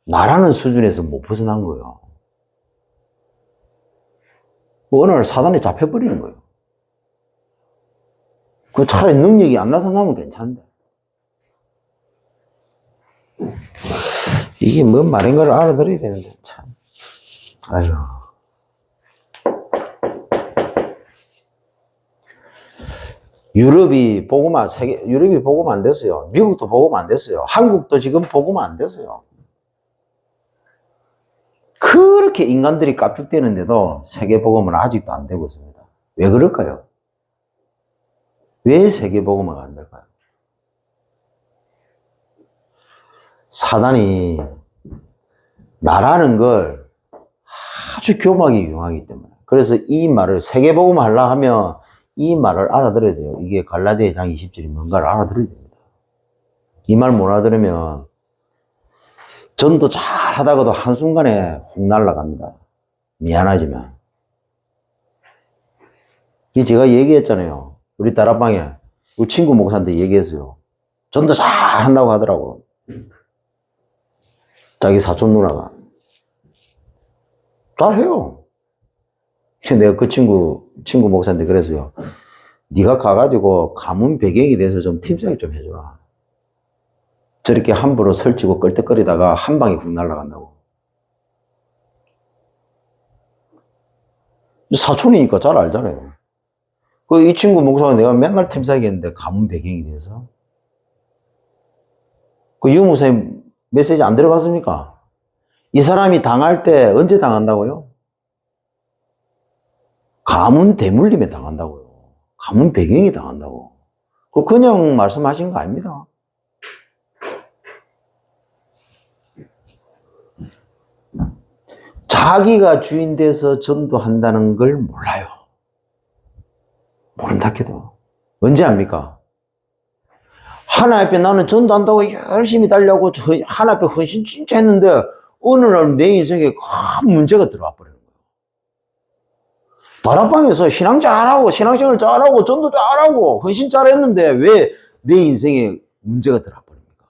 나라는 수준에서 못 벗어난 거예요. 어느 날 사단에 잡혀버리는 거예요. 그 차라리 능력이 안 나타나면 괜찮은데. 이게 뭔 말인가를 알아들어야 되는데, 참. 아유. 유럽이 복음 안 됐어요. 미국도 복음 안 됐어요. 한국도 지금 복음 안 됐어요. 그렇게 인간들이 깝죽대는데도 세계 복음은 아직도 안 되고 있습니다. 왜 그럴까요? 왜 세계 복음은 안 될까요? 사단이 나라는 걸 아주 교묘하게 이용하기 때문에. 그래서 이 말을 세계 복음 하려 하면 이 말을 알아들어야 돼요. 이게 갈라디아 장 20절이 뭔가를 알아들어야 됩니다. 이 말 못 알아들으면 전도 잘 하다가도 한순간에 훅 날아갑니다. 미안하지만. 이 제가 얘기했잖아요. 우리 다락방에 우리 친구 목사한테 얘기했어요. 전도 잘 한다고 하더라고. 자기 사촌 누나가. 잘해요. 내가 그 친구 목사한테 그랬어요. 네가 가가지고 가문 배경에 대해서 좀 팁사기 좀 해줘라. 저렇게 함부로 설치고 끌떡거리다가 한 방에 훅 날아간다고. 사촌이니까 잘 알잖아요. 이 친구 목사가 내가 맨날 팁사기 했는데 가문 배경에 대해서. 유 목사님 메시지 안 들어봤습니까? 이 사람이 당할 때 언제 당한다고요? 가문 대물림에 당한다고요. 가문 배경에 당한다고. 그냥 말씀하신 거 아닙니다. 자기가 주인 돼서 전도한다는 걸 몰라요. 모른다 해도. 언제 합니까? 하나님 앞에 나는 전도한다고 열심히 달려고 하나님 앞에 헌신 진짜 했는데 어느 날 내 인생에 큰 문제가 들어와 버리는 거예요. 다락방에서 신앙 잘하고 신앙생활 잘하고 전도 잘하고 헌신 잘했는데 왜 내 인생에 문제가 들어와 버립니까?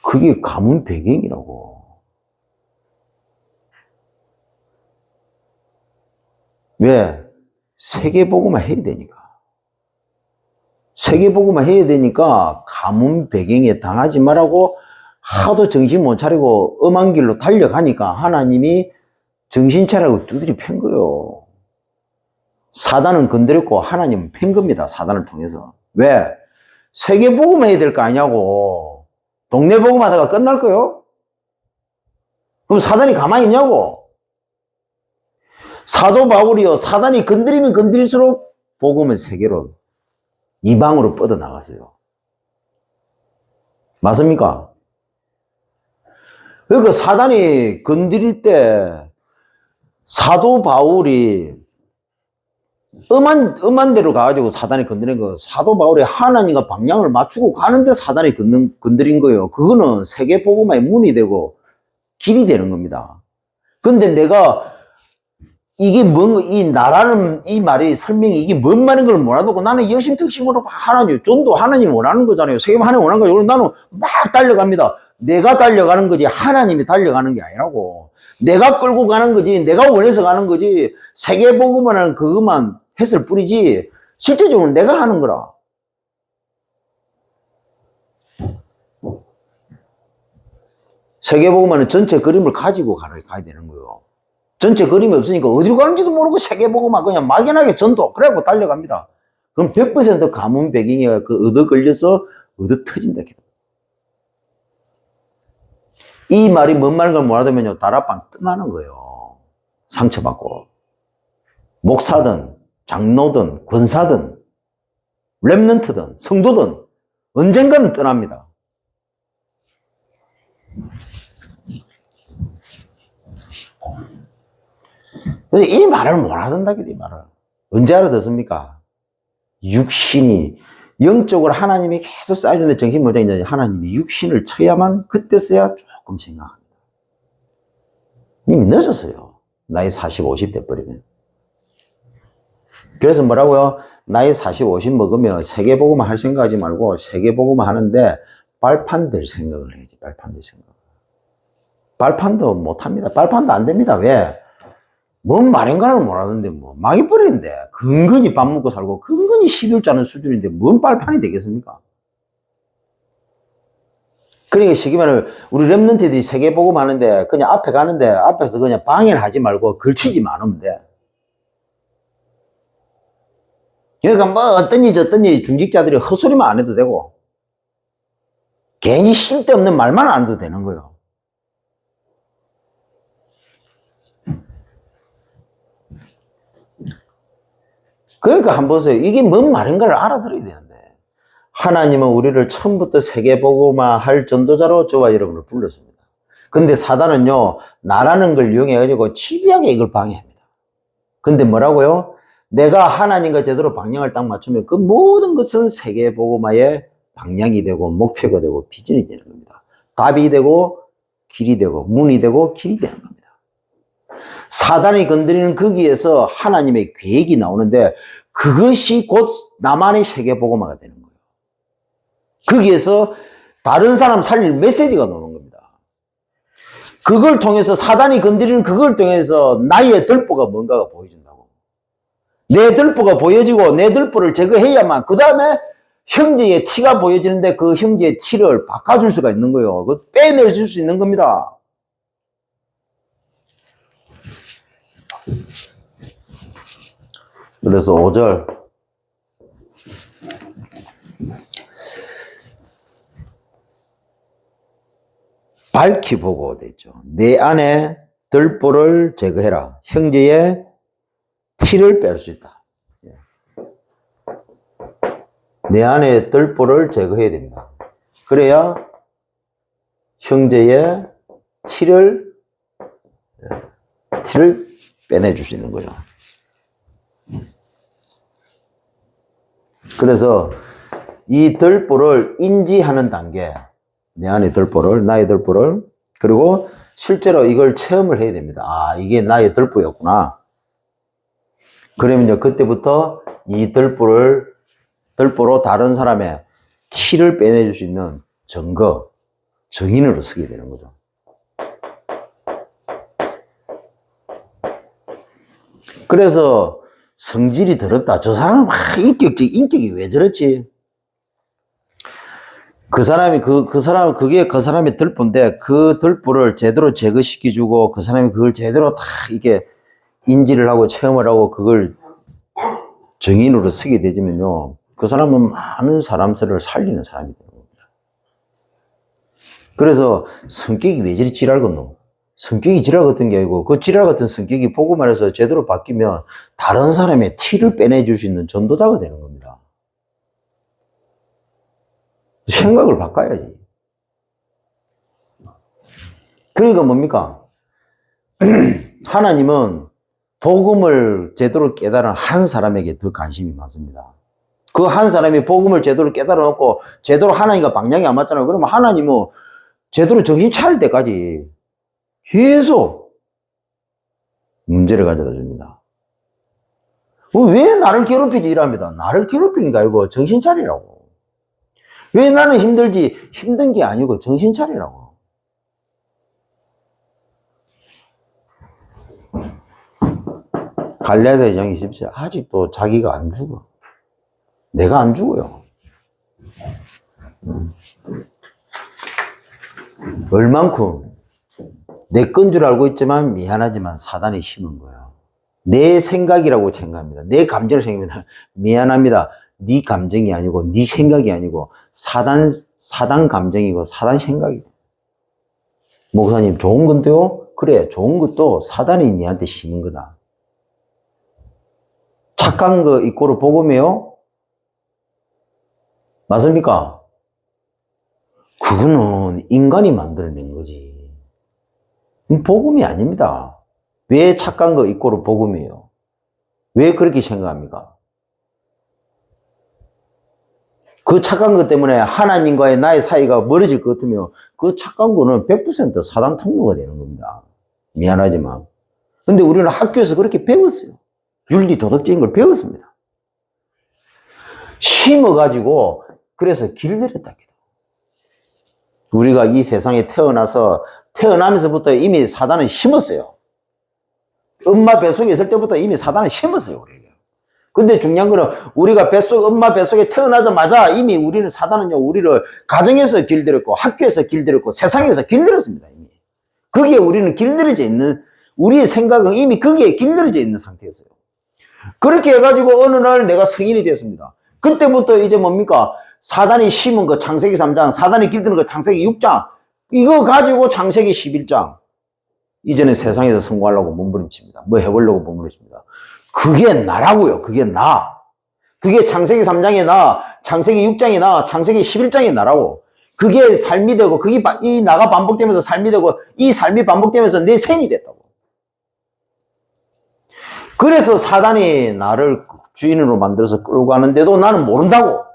그게 가문 배경이라고. 왜? 세계보고만 해야 되니까. 세계보고만 해야 되니까 가문 배경에 당하지 말라고 하도 정신 못 차리고 엄한 길로 달려가니까 하나님이 정신 차리고 두드리 팬 거예요. 사단은 건드렸고 하나님은 팬 겁니다. 사단을 통해서. 왜? 세계보고만 해야 될 거 아니냐고. 동네 보고만 하다가 끝날 거요? 그럼 사단이 가만히 있냐고. 사도 바울이요. 사단이 건드리면 건드릴수록 복음은 세계로 이방으로 뻗어나갔어요. 맞습니까? 그러니까 사단이 건드릴 때 사도 바울이 엄한 데로 가가지고 사단이 건드린 거, 사도 바울이 하나님과 방향을 맞추고 가는데 사단이 건드린 거예요. 그거는 세계 복음화의 문이 되고 길이 되는 겁니다. 근데 내가 이게 이 나라는 이 말이 설명이 이게 뭔 말인 걸 몰라도 나는 열심히 특심으로 하나님, 전도 하나님 원하는 거잖아요. 세계 하나님 원하는 거예요. 나는 막 달려갑니다. 내가 달려가는 거지 하나님이 달려가는 게 아니라고. 내가 끌고 가는 거지 내가 원해서 가는 거지 세계 복음화는 그것만 했을 뿐이지 실제적으로 내가 하는 거라. 세계 복음화는 전체 그림을 가지고 가야 되는 거예요. 전체 그림이 없으니까 어디로 가는지도 모르고 세계 복음화 그냥 막연하게 전도 그래갖고 달려갑니다. 그럼 100% 가문 배경이 그 얻어 걸려서 얻어 터진다. 이 말이 뭔 말인 걸 몰라도면요 다락방 떠나는 거예요. 상처받고. 목사든 장로든 권사든 렘넌트든 성도든 언젠가는 떠납니다. 그래서 이 말을 못 알아듣는다. 이 말을 언제 알아듣습니까? 육신이 영적으로 하나님이 계속 쌓여주는데 정신 못 차리는데 하나님이 육신을 쳐야만 그때서야 조금 생각합니다. 이미 늦었어요. 나이 40, 50 돼버리면. 그래서 뭐라고요? 나이 40, 50 먹으면 세계복음만 할 생각하지 말고 세계복음만 하는데 발판 될 생각을 해야지. 발판 될 생각. 발판도 못합니다. 발판도 안 됩니다. 왜? 뭔 말인가를 몰랐는데 뭐 망해버리는데 근근히 밥 먹고 살고 근근히 11자는 수준인데 뭔 발판이 되겠습니까? 그러니까 쉽게 말하면 우리 렘넌트들이 세계복음 하는데 그냥 앞에 가는데 앞에서 그냥 방해하지 말고 걸치지만 않으면 돼. 그러니까 뭐 어떤지 저떤지 중직자들이 헛소리만 안 해도 되고 괜히 쓸데없는 말만 안 해도 되는 거예요. 그러니까 한번 보세요. 이게 뭔 말인가를 알아들어야 되는데 하나님은 우리를 처음부터 세계복음화 할 전도자로 저와 여러분을 불렀습니다. 근데 사단은요 나라는 걸 이용해가지고 집요하게 이걸 방해합니다. 근데 뭐라고요? 내가 하나님과 제대로 방향을 딱 맞추면 그 모든 것은 세계복음화의 방향이 되고 목표가 되고 비전이 되는 겁니다. 답이 되고 길이 되고 문이 되고 길이 되는 겁니다. 사단이 건드리는 거기에서 하나님의 계획이 나오는데 그것이 곧 나만의 세계복음화가 되는 거예요. 거기에서 다른 사람 살릴 메시지가 나오는 겁니다. 그걸 통해서 사단이 건드리는 그걸 통해서 나의 들보가 뭔가가 보여진다고. 내 들보가 보여지고 내 들보를 제거해야만 그 다음에 형제의 티가 보여지는데 그 형제의 티를 바꿔줄 수가 있는 거예요. 그 빼내줄 수 있는 겁니다. 그래서 5절 밝히 보고 됐죠. 내 안에 들보를 제거해라. 형제의 티를 뺄 수 있다. 내 안에 들보를 제거해야 됩니다. 그래야 형제의 티를 빼내줄 수 있는 거죠. 그래서 이 들보를 인지하는 단계, 내 안의 들보를, 나의 들보를, 그리고 실제로 이걸 체험을 해야 됩니다. 아, 이게 나의 들보였구나. 그러면요, 그때부터 이 들보로 다른 사람의 티를 빼내줄 수 있는 증거, 증인으로 쓰게 되는 거죠. 그래서 성질이 더럽다. 저 사람은 인격이 왜 저렇지? 그 사람이 그게 그 사람의 들보인데 그 들보를 제대로 제거시켜주고 그 사람이 그걸 제대로 다 이게 인지를 하고 체험을 하고 그걸 증인으로 쓰게 되지면요. 그 사람은 많은 사람들을 살리는 사람이 되는 겁니다. 그래서 성격이 왜 저리 지랄 같노? 성격이 지랄 같은 게 아니고 그 지랄 같은 성격이 보고 말해서 제대로 바뀌면 다른 사람의 티를 빼내줄 수 있는 전도자가 되는 겁니다. 생각을 바꿔야지. 그러니까 뭡니까? 하나님은 복음을 제대로 깨달은 한 사람에게 더 관심이 많습니다. 그 한 사람이 복음을 제대로 깨달아 놓고 제대로 하나님과 방향이 안 맞잖아요. 그러면 하나님은 제대로 정신 차릴 때까지 계속 문제를 가져다 줍니다. 왜 나를 괴롭히지? 이랍니다. 나를 괴롭히는 게 아니고 정신 차리라고. 왜 나는 힘들지? 힘든 게 아니고 정신 차리라고. 갈라디아 2장 20절 아직도 자기가 안 죽어. 내가 안 죽어요. 얼만큼 내 건 줄 알고 있지만 미안하지만 사단이 심은 거예요. 내 생각이라고 생각합니다. 내 감정을 생각합니다. 미안합니다. 네 감정이 아니고 네 생각이 아니고 사단 감정이고 사단 생각이고. 목사님 좋은 건데요? 그래, 좋은 것도 사단이 니한테 심은 거다. 착한 거 이꼬르 복음이에요? 맞습니까? 그거는 인간이 만들어낸 거지. 복음이 아닙니다. 왜 착한 거 이꼬르 복음이에요? 왜 그렇게 생각합니까? 그 착한 것 때문에 하나님과의 나의 사이가 멀어질 것 같으면 그 착한 거는 100% 사단 통로가 되는 겁니다. 미안하지만. 근데 우리는 학교에서 그렇게 배웠어요. 윤리 도덕적인 걸 배웠습니다. 심어가지고 그래서 길들였다. 우리가 이 세상에 태어나면서부터 이미 사단은 심었어요. 엄마 뱃속에 있을 때부터 이미 사단은 심었어요, 우리에게. 근데 중요한 거는 우리가 엄마 뱃속에 태어나자마자 이미 우리는 사단은요, 우리를 가정에서 길들였고, 학교에서 길들였고, 세상에서 길들였습니다, 이미. 거기에 우리는 길들여져 있는, 우리의 생각은 이미 거기에 길들여져 있는 상태였어요. 그렇게 해가지고 어느 날 내가 성인이 됐습니다. 그때부터 이제 뭡니까? 사단이 심은 거 창세기 3장, 사단이 길드는 거 창세기 6장, 이거 가지고 창세기 11장. 이제는 세상에서 성공하려고 몸부림칩니다. 뭐 해보려고 몸부림칩니다. 그게 나라고요. 그게 나. 그게 창세기 3장에 나, 창세기 6장에 나, 창세기 11장에 나라고. 그게 삶이 되고, 이 나가 반복되면서 삶이 되고, 이 삶이 반복되면서 내 생이 됐다고. 그래서 사단이 나를 주인으로 만들어서 끌고 가는데도 나는 모른다고.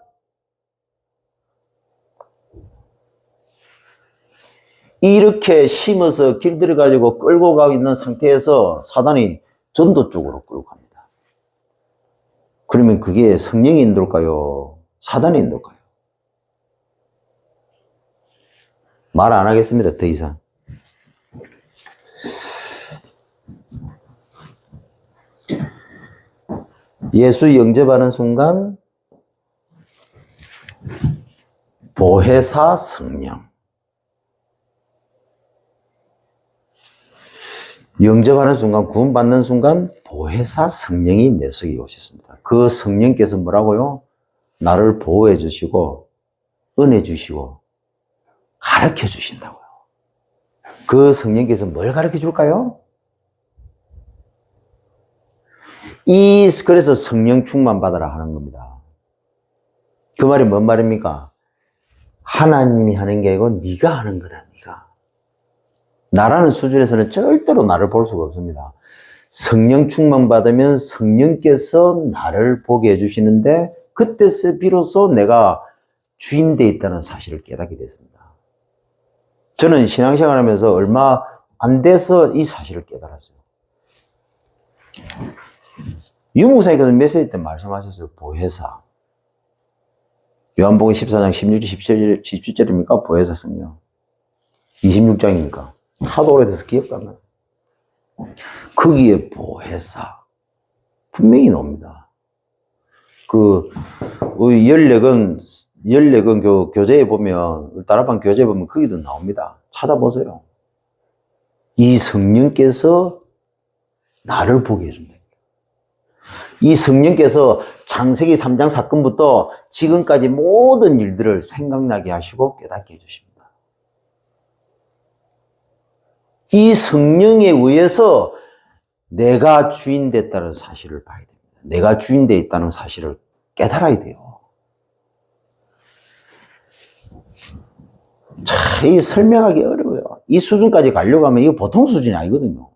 이렇게 심어서 길들여가지고 끌고 가고 있는 상태에서 사단이 전도 쪽으로 끌고 갑니다. 그러면 그게 성령이 인도일까요? 사단이 인도일까요? 말 안 하겠습니다. 더 이상. 예수 영접하는 순간 보혜사 성령. 영접하는 순간, 구원받는 순간 보혜사 성령이 내 속에 오셨습니다. 그 성령께서 뭐라고요? 나를 보호해 주시고 은혜 주시고 가르쳐 주신다고요. 그 성령께서 뭘 가르쳐 줄까요? 그래서 성령 충만 받아라 하는 겁니다. 그 말이 뭔 말입니까? 하나님이 하는 게 아니고 네가 하는 거다. 네가. 나라는 수준에서는 절대로 나를 볼 수가 없습니다. 성령 충만 받으면 성령께서 나를 보게 해주시는데 그때서 비로소 내가 주인되어 있다는 사실을 깨닫게 됐습니다. 저는 신앙생활 하면서 얼마 안 돼서 이 사실을 깨달았어요. 유목사님께서 메시지 때 말씀하셨어요. 보혜사. 요한복음 14장 16절, 17절입니까? 보혜사 성령. 26장입니까? 하도 오래돼서 기억도 안 나요. 거기에 보혜사. 분명히 나옵니다. 우리 14권 교재에 보면, 다락방 교재에 보면 거기도 나옵니다. 찾아보세요. 이 성령께서 나를 보게 해준다. 이 성령께서 창세기 3장 사건부터 지금까지 모든 일들을 생각나게 하시고 깨닫게 해주십니다. 이 성령에 의해서 내가 주인 됐다는 사실을 봐야 됩니다. 내가 주인 되어 있다는 사실을 깨달아야 돼요. 참, 이 설명하기 어려워요. 이 수준까지 가려고 하면 이거 보통 수준이 아니거든요.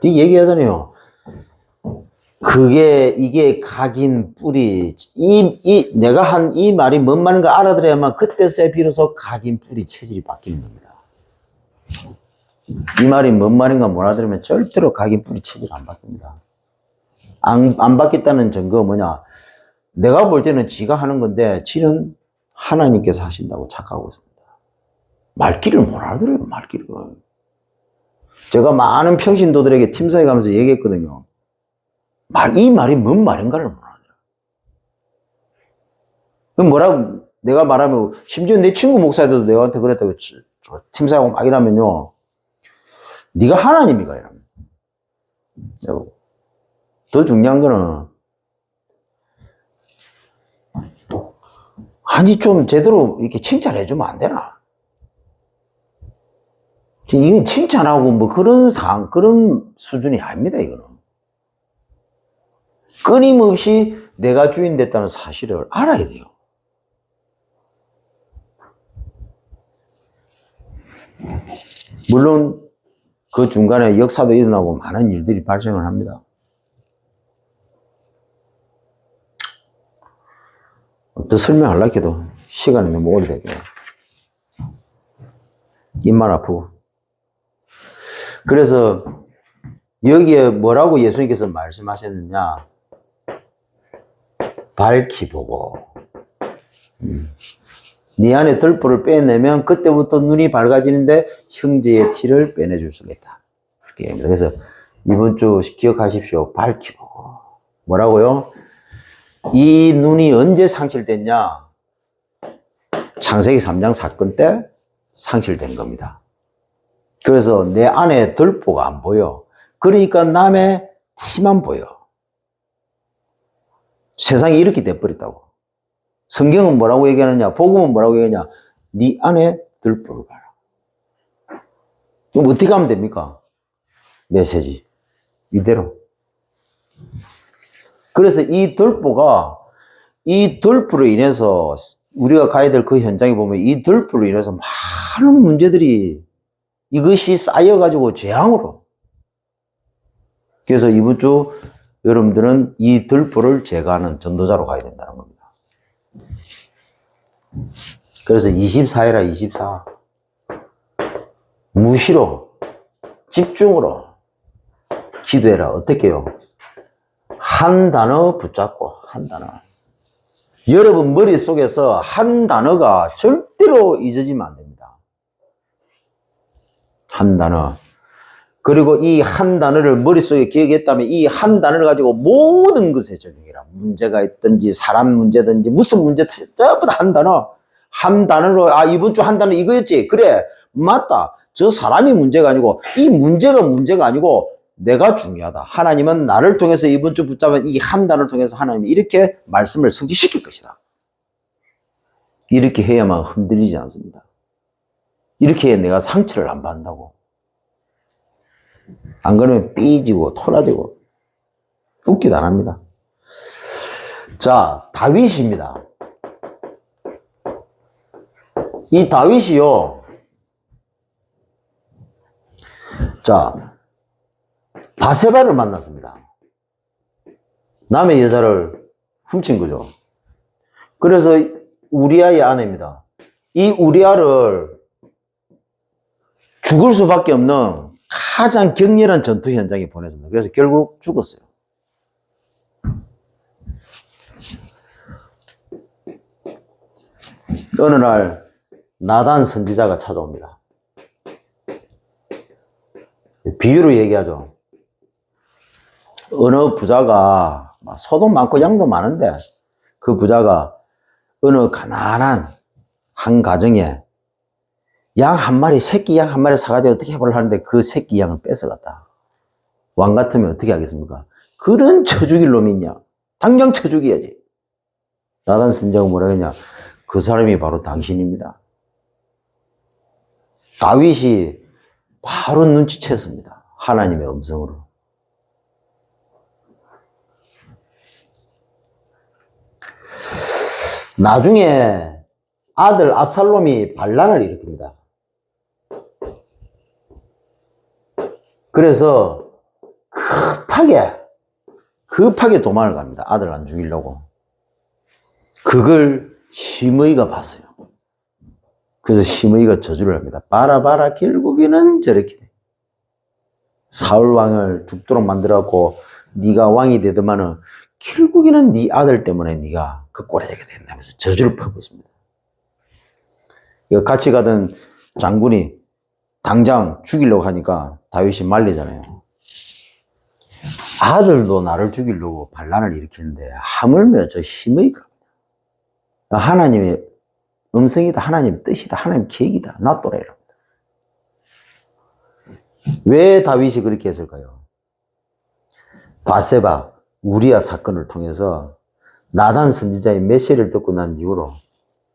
얘기하잖아요. 이게 각인 뿌리, 내가 한 이 말이 뭔 말인가 알아들어야만 그때서야 비로소 각인 뿌리 체질이 바뀌는 겁니다. 이 말이 뭔 말인가 못 알아들으면 절대로 각인 뿌리 체질 안 바뀝니다. 안 바뀌었다는 증거가 뭐냐? 내가 볼 때는 지가 하는 건데, 지는 하나님께서 하신다고 착각하고 있습니다. 말귀를 못 알아들어요, 말귀를. 제가 많은 평신도들에게 팀사에 가면서 얘기했거든요. 이 말이 뭔 말인가를 못 알아들어요. 그럼 뭐라고, 내가 말하면, 심지어 내 친구 목사들도 내한테 그랬다고, 팀사하고 막 이러면요. 네가 하나님이가 이러면. 더 중요한 거는, 아니, 좀 제대로 이렇게 칭찬해주면 안 되나? 이건 칭찬하고 뭐 그런 수준이 아닙니다, 이거는. 끊임없이 내가 주인 됐다는 사실을 알아야 돼요. 물론 그 중간에 역사도 일어나고 많은 일들이 발생을 합니다. 더 설명하려고 해도 시간이 너무 오래되고요. 입만 아프고. 그래서 여기에 뭐라고 예수님께서 말씀하셨느냐? 밝히 보고 네 안에 들보를 빼내면 그때부터 눈이 밝아지는데 형제의 티를 빼내줄 수가 있다. 그래서 이번 주 기억하십시오. 밝히 보고. 뭐라고요? 이 눈이 언제 상실됐냐? 창세기 3장 사건 때 상실된 겁니다. 그래서 내 안에 들보가 안 보여. 그러니까 남의 티만 보여. 세상이 이렇게 돼버렸다고. 성경은 뭐라고 얘기하느냐? 복음은 뭐라고 얘기하느냐? 네 안에 들보를 봐라. 그럼 어떻게 하면 됩니까? 메시지. 이대로. 그래서 이 들보로 인해서 우리가 가야 될 그 현장에 보면 이 들보로 인해서 많은 문제들이 이것이 쌓여가지고 재앙으로. 그래서 이번 주 여러분들은 이 들보를 제거하는 전도자로 가야 된다는 겁니다. 그래서 24해라 24. 무시로 집중으로 기도해라. 어떻게 해요? 한 단어 붙잡고 한 단어. 여러분 머릿속에서 한 단어가 절대로 잊어지면 안 됩니다. 한 단어. 그리고 이 한 단어를 머릿속에 기억했다면 이 한 단어를 가지고 모든 것에 적용해라. 문제가 있든지 사람 문제든지 무슨 문제든지 전부 다 한 단어. 한 단어로 이번 주 한 단어 이거였지. 그래 맞다. 저 사람이 문제가 아니고 이 문제가 아니고 내가 중요하다. 하나님은 나를 통해서 이번 주 붙잡은 이 한 단어를 통해서 하나님이 이렇게 말씀을 성취시킬 것이다. 이렇게 해야만 흔들리지 않습니다. 이렇게 해야 내가 상처를 안 받는다고. 안 그러면 삐지고 토라지고 웃기도 안 합니다. 자, 다윗입니다. 이 다윗이요. 자, 바세바를 만났습니다. 남의 여자를 훔친 거죠. 그래서 우리아의 아내입니다. 이 우리아를 죽을 수밖에 없는 가장 격렬한 전투 현장에 보냈습니다. 그래서 결국 죽었어요. 어느 날 나단 선지자가 찾아옵니다. 비유로 얘기하죠. 어느 부자가 소도 많고 양도 많은데 그 부자가 어느 가난한 한 가정에 양 한 마리, 새끼 양 한 마리 사가지고 어떻게 해보려 하는데 그 새끼 양을 뺏어갔다. 왕 같으면 어떻게 하겠습니까? 그런 쳐 죽일 놈이 있냐? 당장 쳐 죽여야지. 나단 선지자가 뭐라 그러냐? 그 사람이 바로 당신입니다. 다윗이 바로 눈치챘습니다. 하나님의 음성으로. 나중에 아들 압살롬이 반란을 일으킵니다. 그래서 급하게 도망을 갑니다. 아들 안 죽이려고. 그걸 시므이가 봤어요. 그래서 시므이가 저주를 합니다. 봐라 결국에는 저렇게 돼. 사울 왕을 죽도록 만들어갖고 네가 왕이 되더만은 결국에는 네 아들 때문에 네가 그 꼴에 되게 된다면서 저주를 펴고 있습니다. 같이 가던 장군이 당장 죽이려고 하니까 다윗이 말리잖아요. 아들도 나를 죽이려고 반란을 일으키는데 하물며 저 시므이가 하나님의 음성이다, 하나님의 뜻이다, 하나님의 계획이다, 놔둬라 이럽니다. 왜 다윗이 그렇게 했을까요? 바세바, 우리아 사건을 통해서 나단 선지자의 메시지를 듣고 난 이후로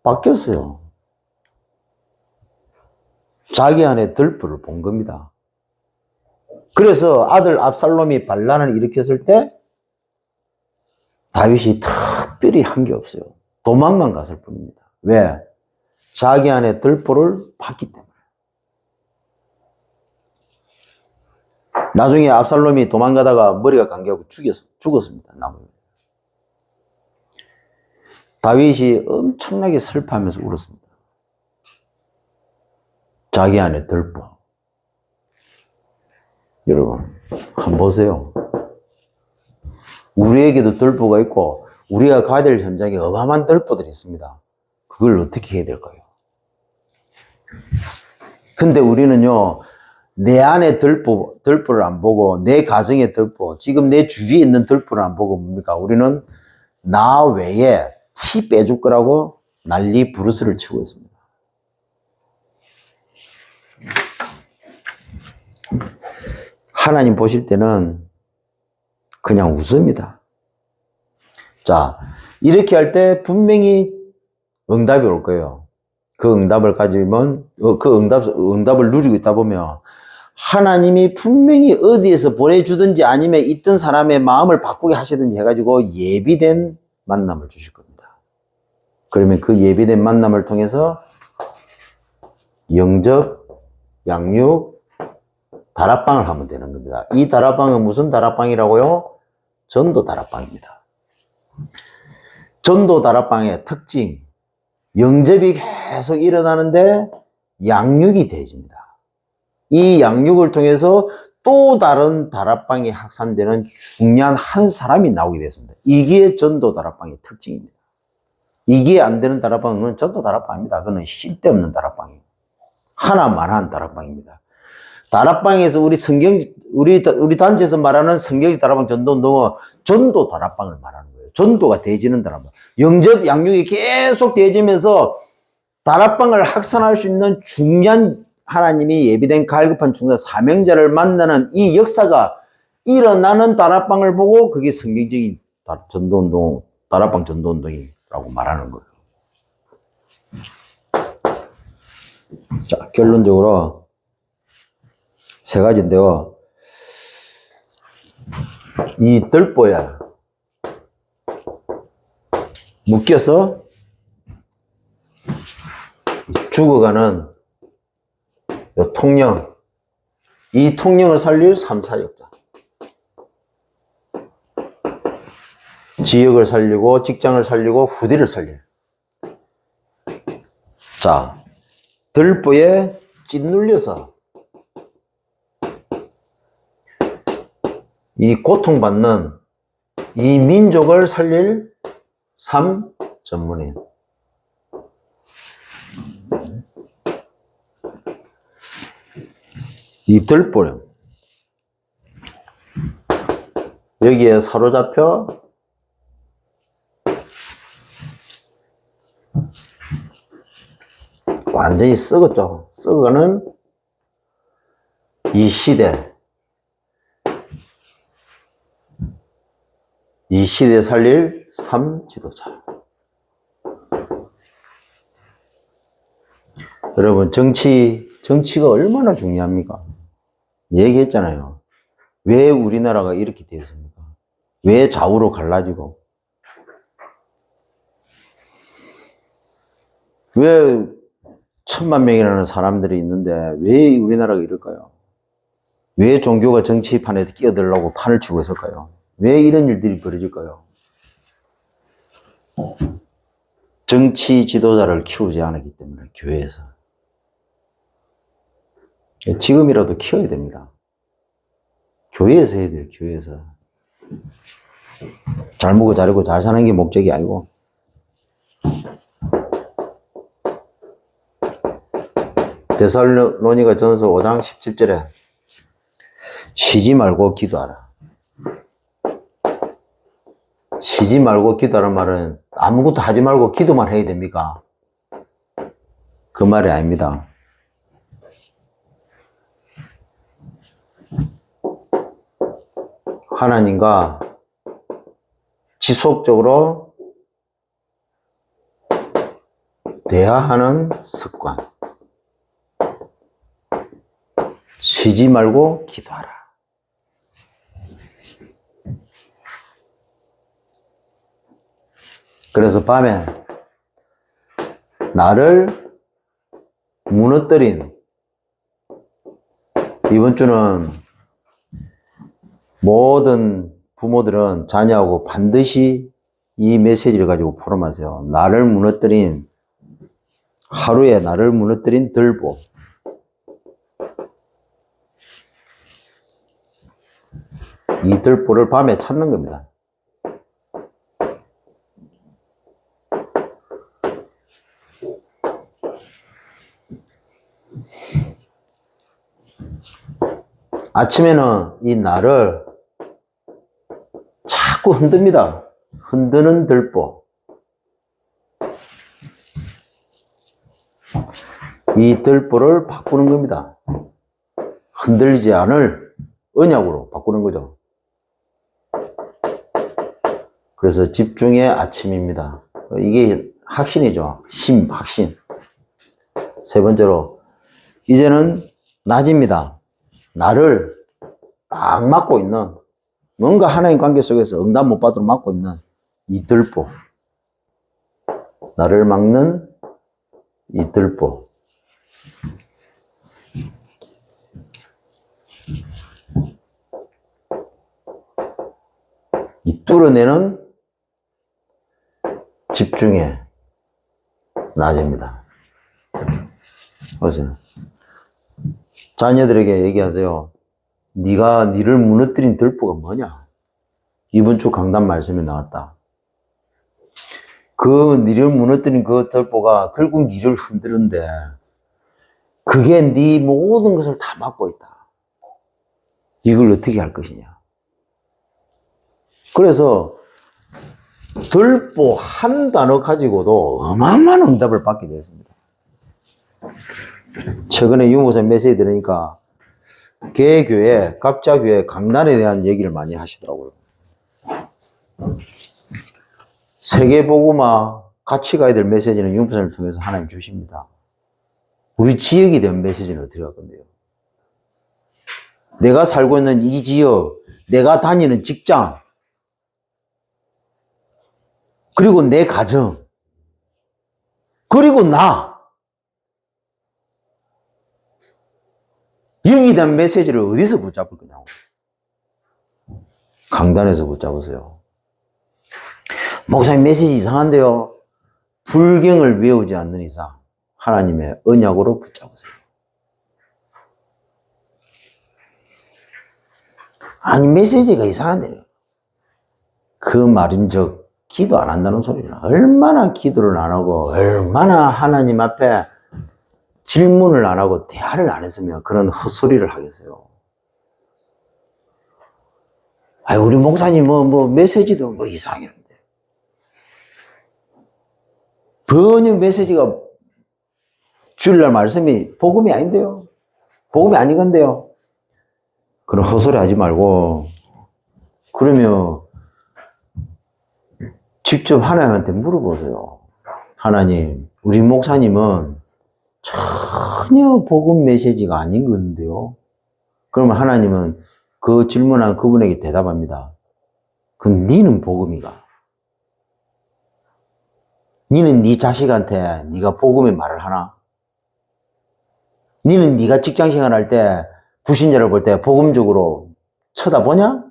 바뀌었어요. 자기 안에 들불을 본 겁니다. 그래서 아들 압살롬이 반란을 일으켰을 때 다윗이 특별히 한 게 없어요. 도망만 갔을 뿐입니다. 왜? 자기 안에 들보를 봤기 때문에. 나중에 압살롬이 도망가다가 머리가 감겨서 죽었습니다. 나무에. 다윗이 엄청나게 슬퍼하면서 울었습니다. 자기 안에 들보. 여러분, 한번 보세요. 우리에게도 들보가 있고 우리가 가야 될 현장에 어마어마한 들보들이 있습니다. 그걸 어떻게 해야 될까요? 근데 우리는요, 내 안에 들보를 안 보고 내 가정의 들보, 지금 내 주위에 있는 들보를 안 보고 뭡니까? 우리는 나 외에 티 빼줄 거라고 난리 부르스를 치고 있습니다. 하나님 보실 때는 그냥 웃습니다. 자, 이렇게 할 때 분명히 응답이 올 거예요. 그 응답을 가지면, 응답을 누리고 있다 보면 하나님이 분명히 어디에서 보내주든지 아니면 있던 사람의 마음을 바꾸게 하시든지 해가지고 예비된 만남을 주실 겁니다. 그러면 그 예비된 만남을 통해서 영접, 양육, 다락방을 하면 되는 겁니다. 이 다락방은 무슨 다락방이라고요? 전도 다락방입니다. 전도 다락방의 특징, 영접이 계속 일어나는데 양육이 되어집니다. 이 양육을 통해서 또 다른 다락방이 확산되는 중요한 한 사람이 나오게 됐습니다. 이게 전도 다락방의 특징입니다. 이게 안 되는 다락방은 전도 다락방입니다. 그거는 쓸데없는 다락방이에요. 하나만한 다락방입니다. 다락방에서 우리 단체에서 말하는 성경적 다락방 전도운동은 전도 다락방을 말하는 거예요. 전도가 되어지는 다락방. 영접, 양육이 계속 되어지면서 다락방을 확산할 수 있는 중요한 하나님이 예비된 갈급한 중간 사명자를 만나는 이 역사가 일어나는 다락방을 보고 그게 성경적인 전도운동, 다락방 전도운동이라고 말하는 거예요. 자, 결론적으로 세 가지인데요. 이 들보에 묶여서 죽어가는 요 통령, 이 통령을 살릴 3, 4역자. 지역을 살리고, 직장을 살리고, 후대를 살릴. 자, 들보에 짓눌려서 이 고통받는 이 민족을 살릴 3 전문인. 이 들보령. 여기에 사로잡혀 완전히 썩었죠. 썩어가는 이 시대. 이 시대에 살릴 3 지도자. 여러분, 정치가 얼마나 중요합니까? 얘기했잖아요. 왜 우리나라가 이렇게 되었습니까? 왜 좌우로 갈라지고? 왜 1000만 명이라는 사람들이 있는데 왜 우리나라가 이럴까요? 왜 종교가 정치판에 끼어들려고 판을 치고 있을까요? 왜 이런 일들이 벌어질까요? 정치 지도자를 키우지 않았기 때문에, 교회에서. 지금이라도 키워야 됩니다. 교회에서 해야 돼요, 교회에서. 잘 먹고 잘하고 잘 사는 게 목적이 아니고. 데살로니가 전서 5장 17절에 쉬지 말고 기도하라. 쉬지 말고 기도하라는 말은 아무것도 하지 말고 기도만 해야 됩니까? 그 말이 아닙니다. 하나님과 지속적으로 대화하는 습관. 쉬지 말고 기도하라. 그래서 밤에 나를 무너뜨린, 이번 주는 모든 부모들은 자녀하고 반드시 이 메시지를 가지고 포럼하세요. 나를 무너뜨린, 하루에 나를 무너뜨린 들보. 이 들보를 밤에 찾는 겁니다. 아침에는 이 나를 자꾸 흔듭니다. 흔드는 들보. 이 들보를 바꾸는 겁니다. 흔들리지 않을 언약으로 바꾸는 거죠. 그래서 집중의 아침입니다. 이게 확신이죠. 힘, 확신. 세 번째로, 이제는 낮입니다. 나를 딱 막고 있는, 뭔가 하나님 관계 속에서 응답 못 받도록 막고 있는 이 들보. 나를 막는 이 들보. 이 뚫어내는 집중의 낮입니다. 그래서 자녀들에게 얘기하세요. 네가 니를 무너뜨린 들보가 뭐냐? 이번 주 강단 말씀에 나왔다. 그 니를 무너뜨린 그 들보가 결국 니를 흔드는데 그게 네 모든 것을 다 막고 있다. 이걸 어떻게 할 것이냐? 그래서 들보 한 단어 가지고도 어마어마한 응답을 받게 되었습니다. 최근에 유모사 메시지 들으니까 개교회, 각자 교회 강단에 대한 얘기를 많이 하시더라고요. 세계복음화 같이 가야 될 메시지는 유모사를 통해서 하나님 주십니다. 우리 지역에 대한 메시지는 어떻게 할 건데요? 내가 살고 있는 이 지역, 내가 다니는 직장, 그리고 내 가정, 그리고 나. 여기에 대한 메시지를 어디서 붙잡을 거냐고. 강단에서 붙잡으세요. 목사님 메시지 이상한데요. 불경을 외우지 않는 이상 하나님의 언약으로 붙잡으세요. 아니 메시지가 이상한데요. 그 말인즉 기도 안 한다는 소리라. 얼마나 기도를 안 하고 얼마나 하나님 앞에 질문을 안 하고 대화를 안 했으면 그런 헛소리를 하겠어요. 아니 우리 목사님 메시지도 이상했는데 번역 메시지가 주일날 말씀이 복음이 아닌데요. 복음이 아니건데요. 그런 헛소리 하지 말고 그러면 직접 하나님한테 물어보세요. 하나님, 우리 목사님은 전혀 복음 메시지가 아닌 건데요. 그러면 하나님은 그 질문한 그분에게 대답합니다. 그럼 니는 복음이가? 니는 네 자식한테 네가 복음의 말을 하나? 니는 네가 직장 생활할 때 불신자를 볼 때 복음적으로 쳐다보냐?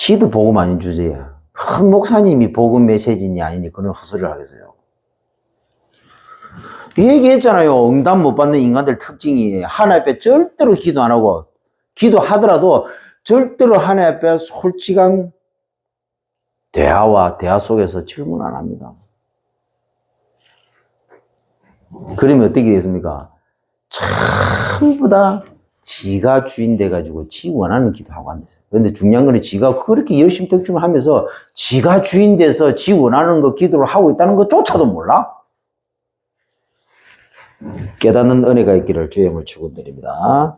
지도 복음 아닌 주제야. 목사님이 복음 메시지니 아니니 그런 헛소리를 하겠어요. 얘기했잖아요. 응답 못 받는 인간들 특징이 하나님 앞에 절대로 기도 안 하고 기도하더라도 절대로 하나님 앞에 솔직한 대화와 대화 속에서 질문 안 합니다. 그러면 어떻게 되겠습니까? 전부 다 지가 주인 돼가지고 지 원하는 기도하고 앉았어요. 그런데 중요한 거는 지가 그렇게 열심히 덕심을 하면서 지가 주인 돼서 지 원하는 거 기도를 하고 있다는 것조차도 몰라? 깨닫는 은혜가 있기를 주의 이름으로 축원드립니다.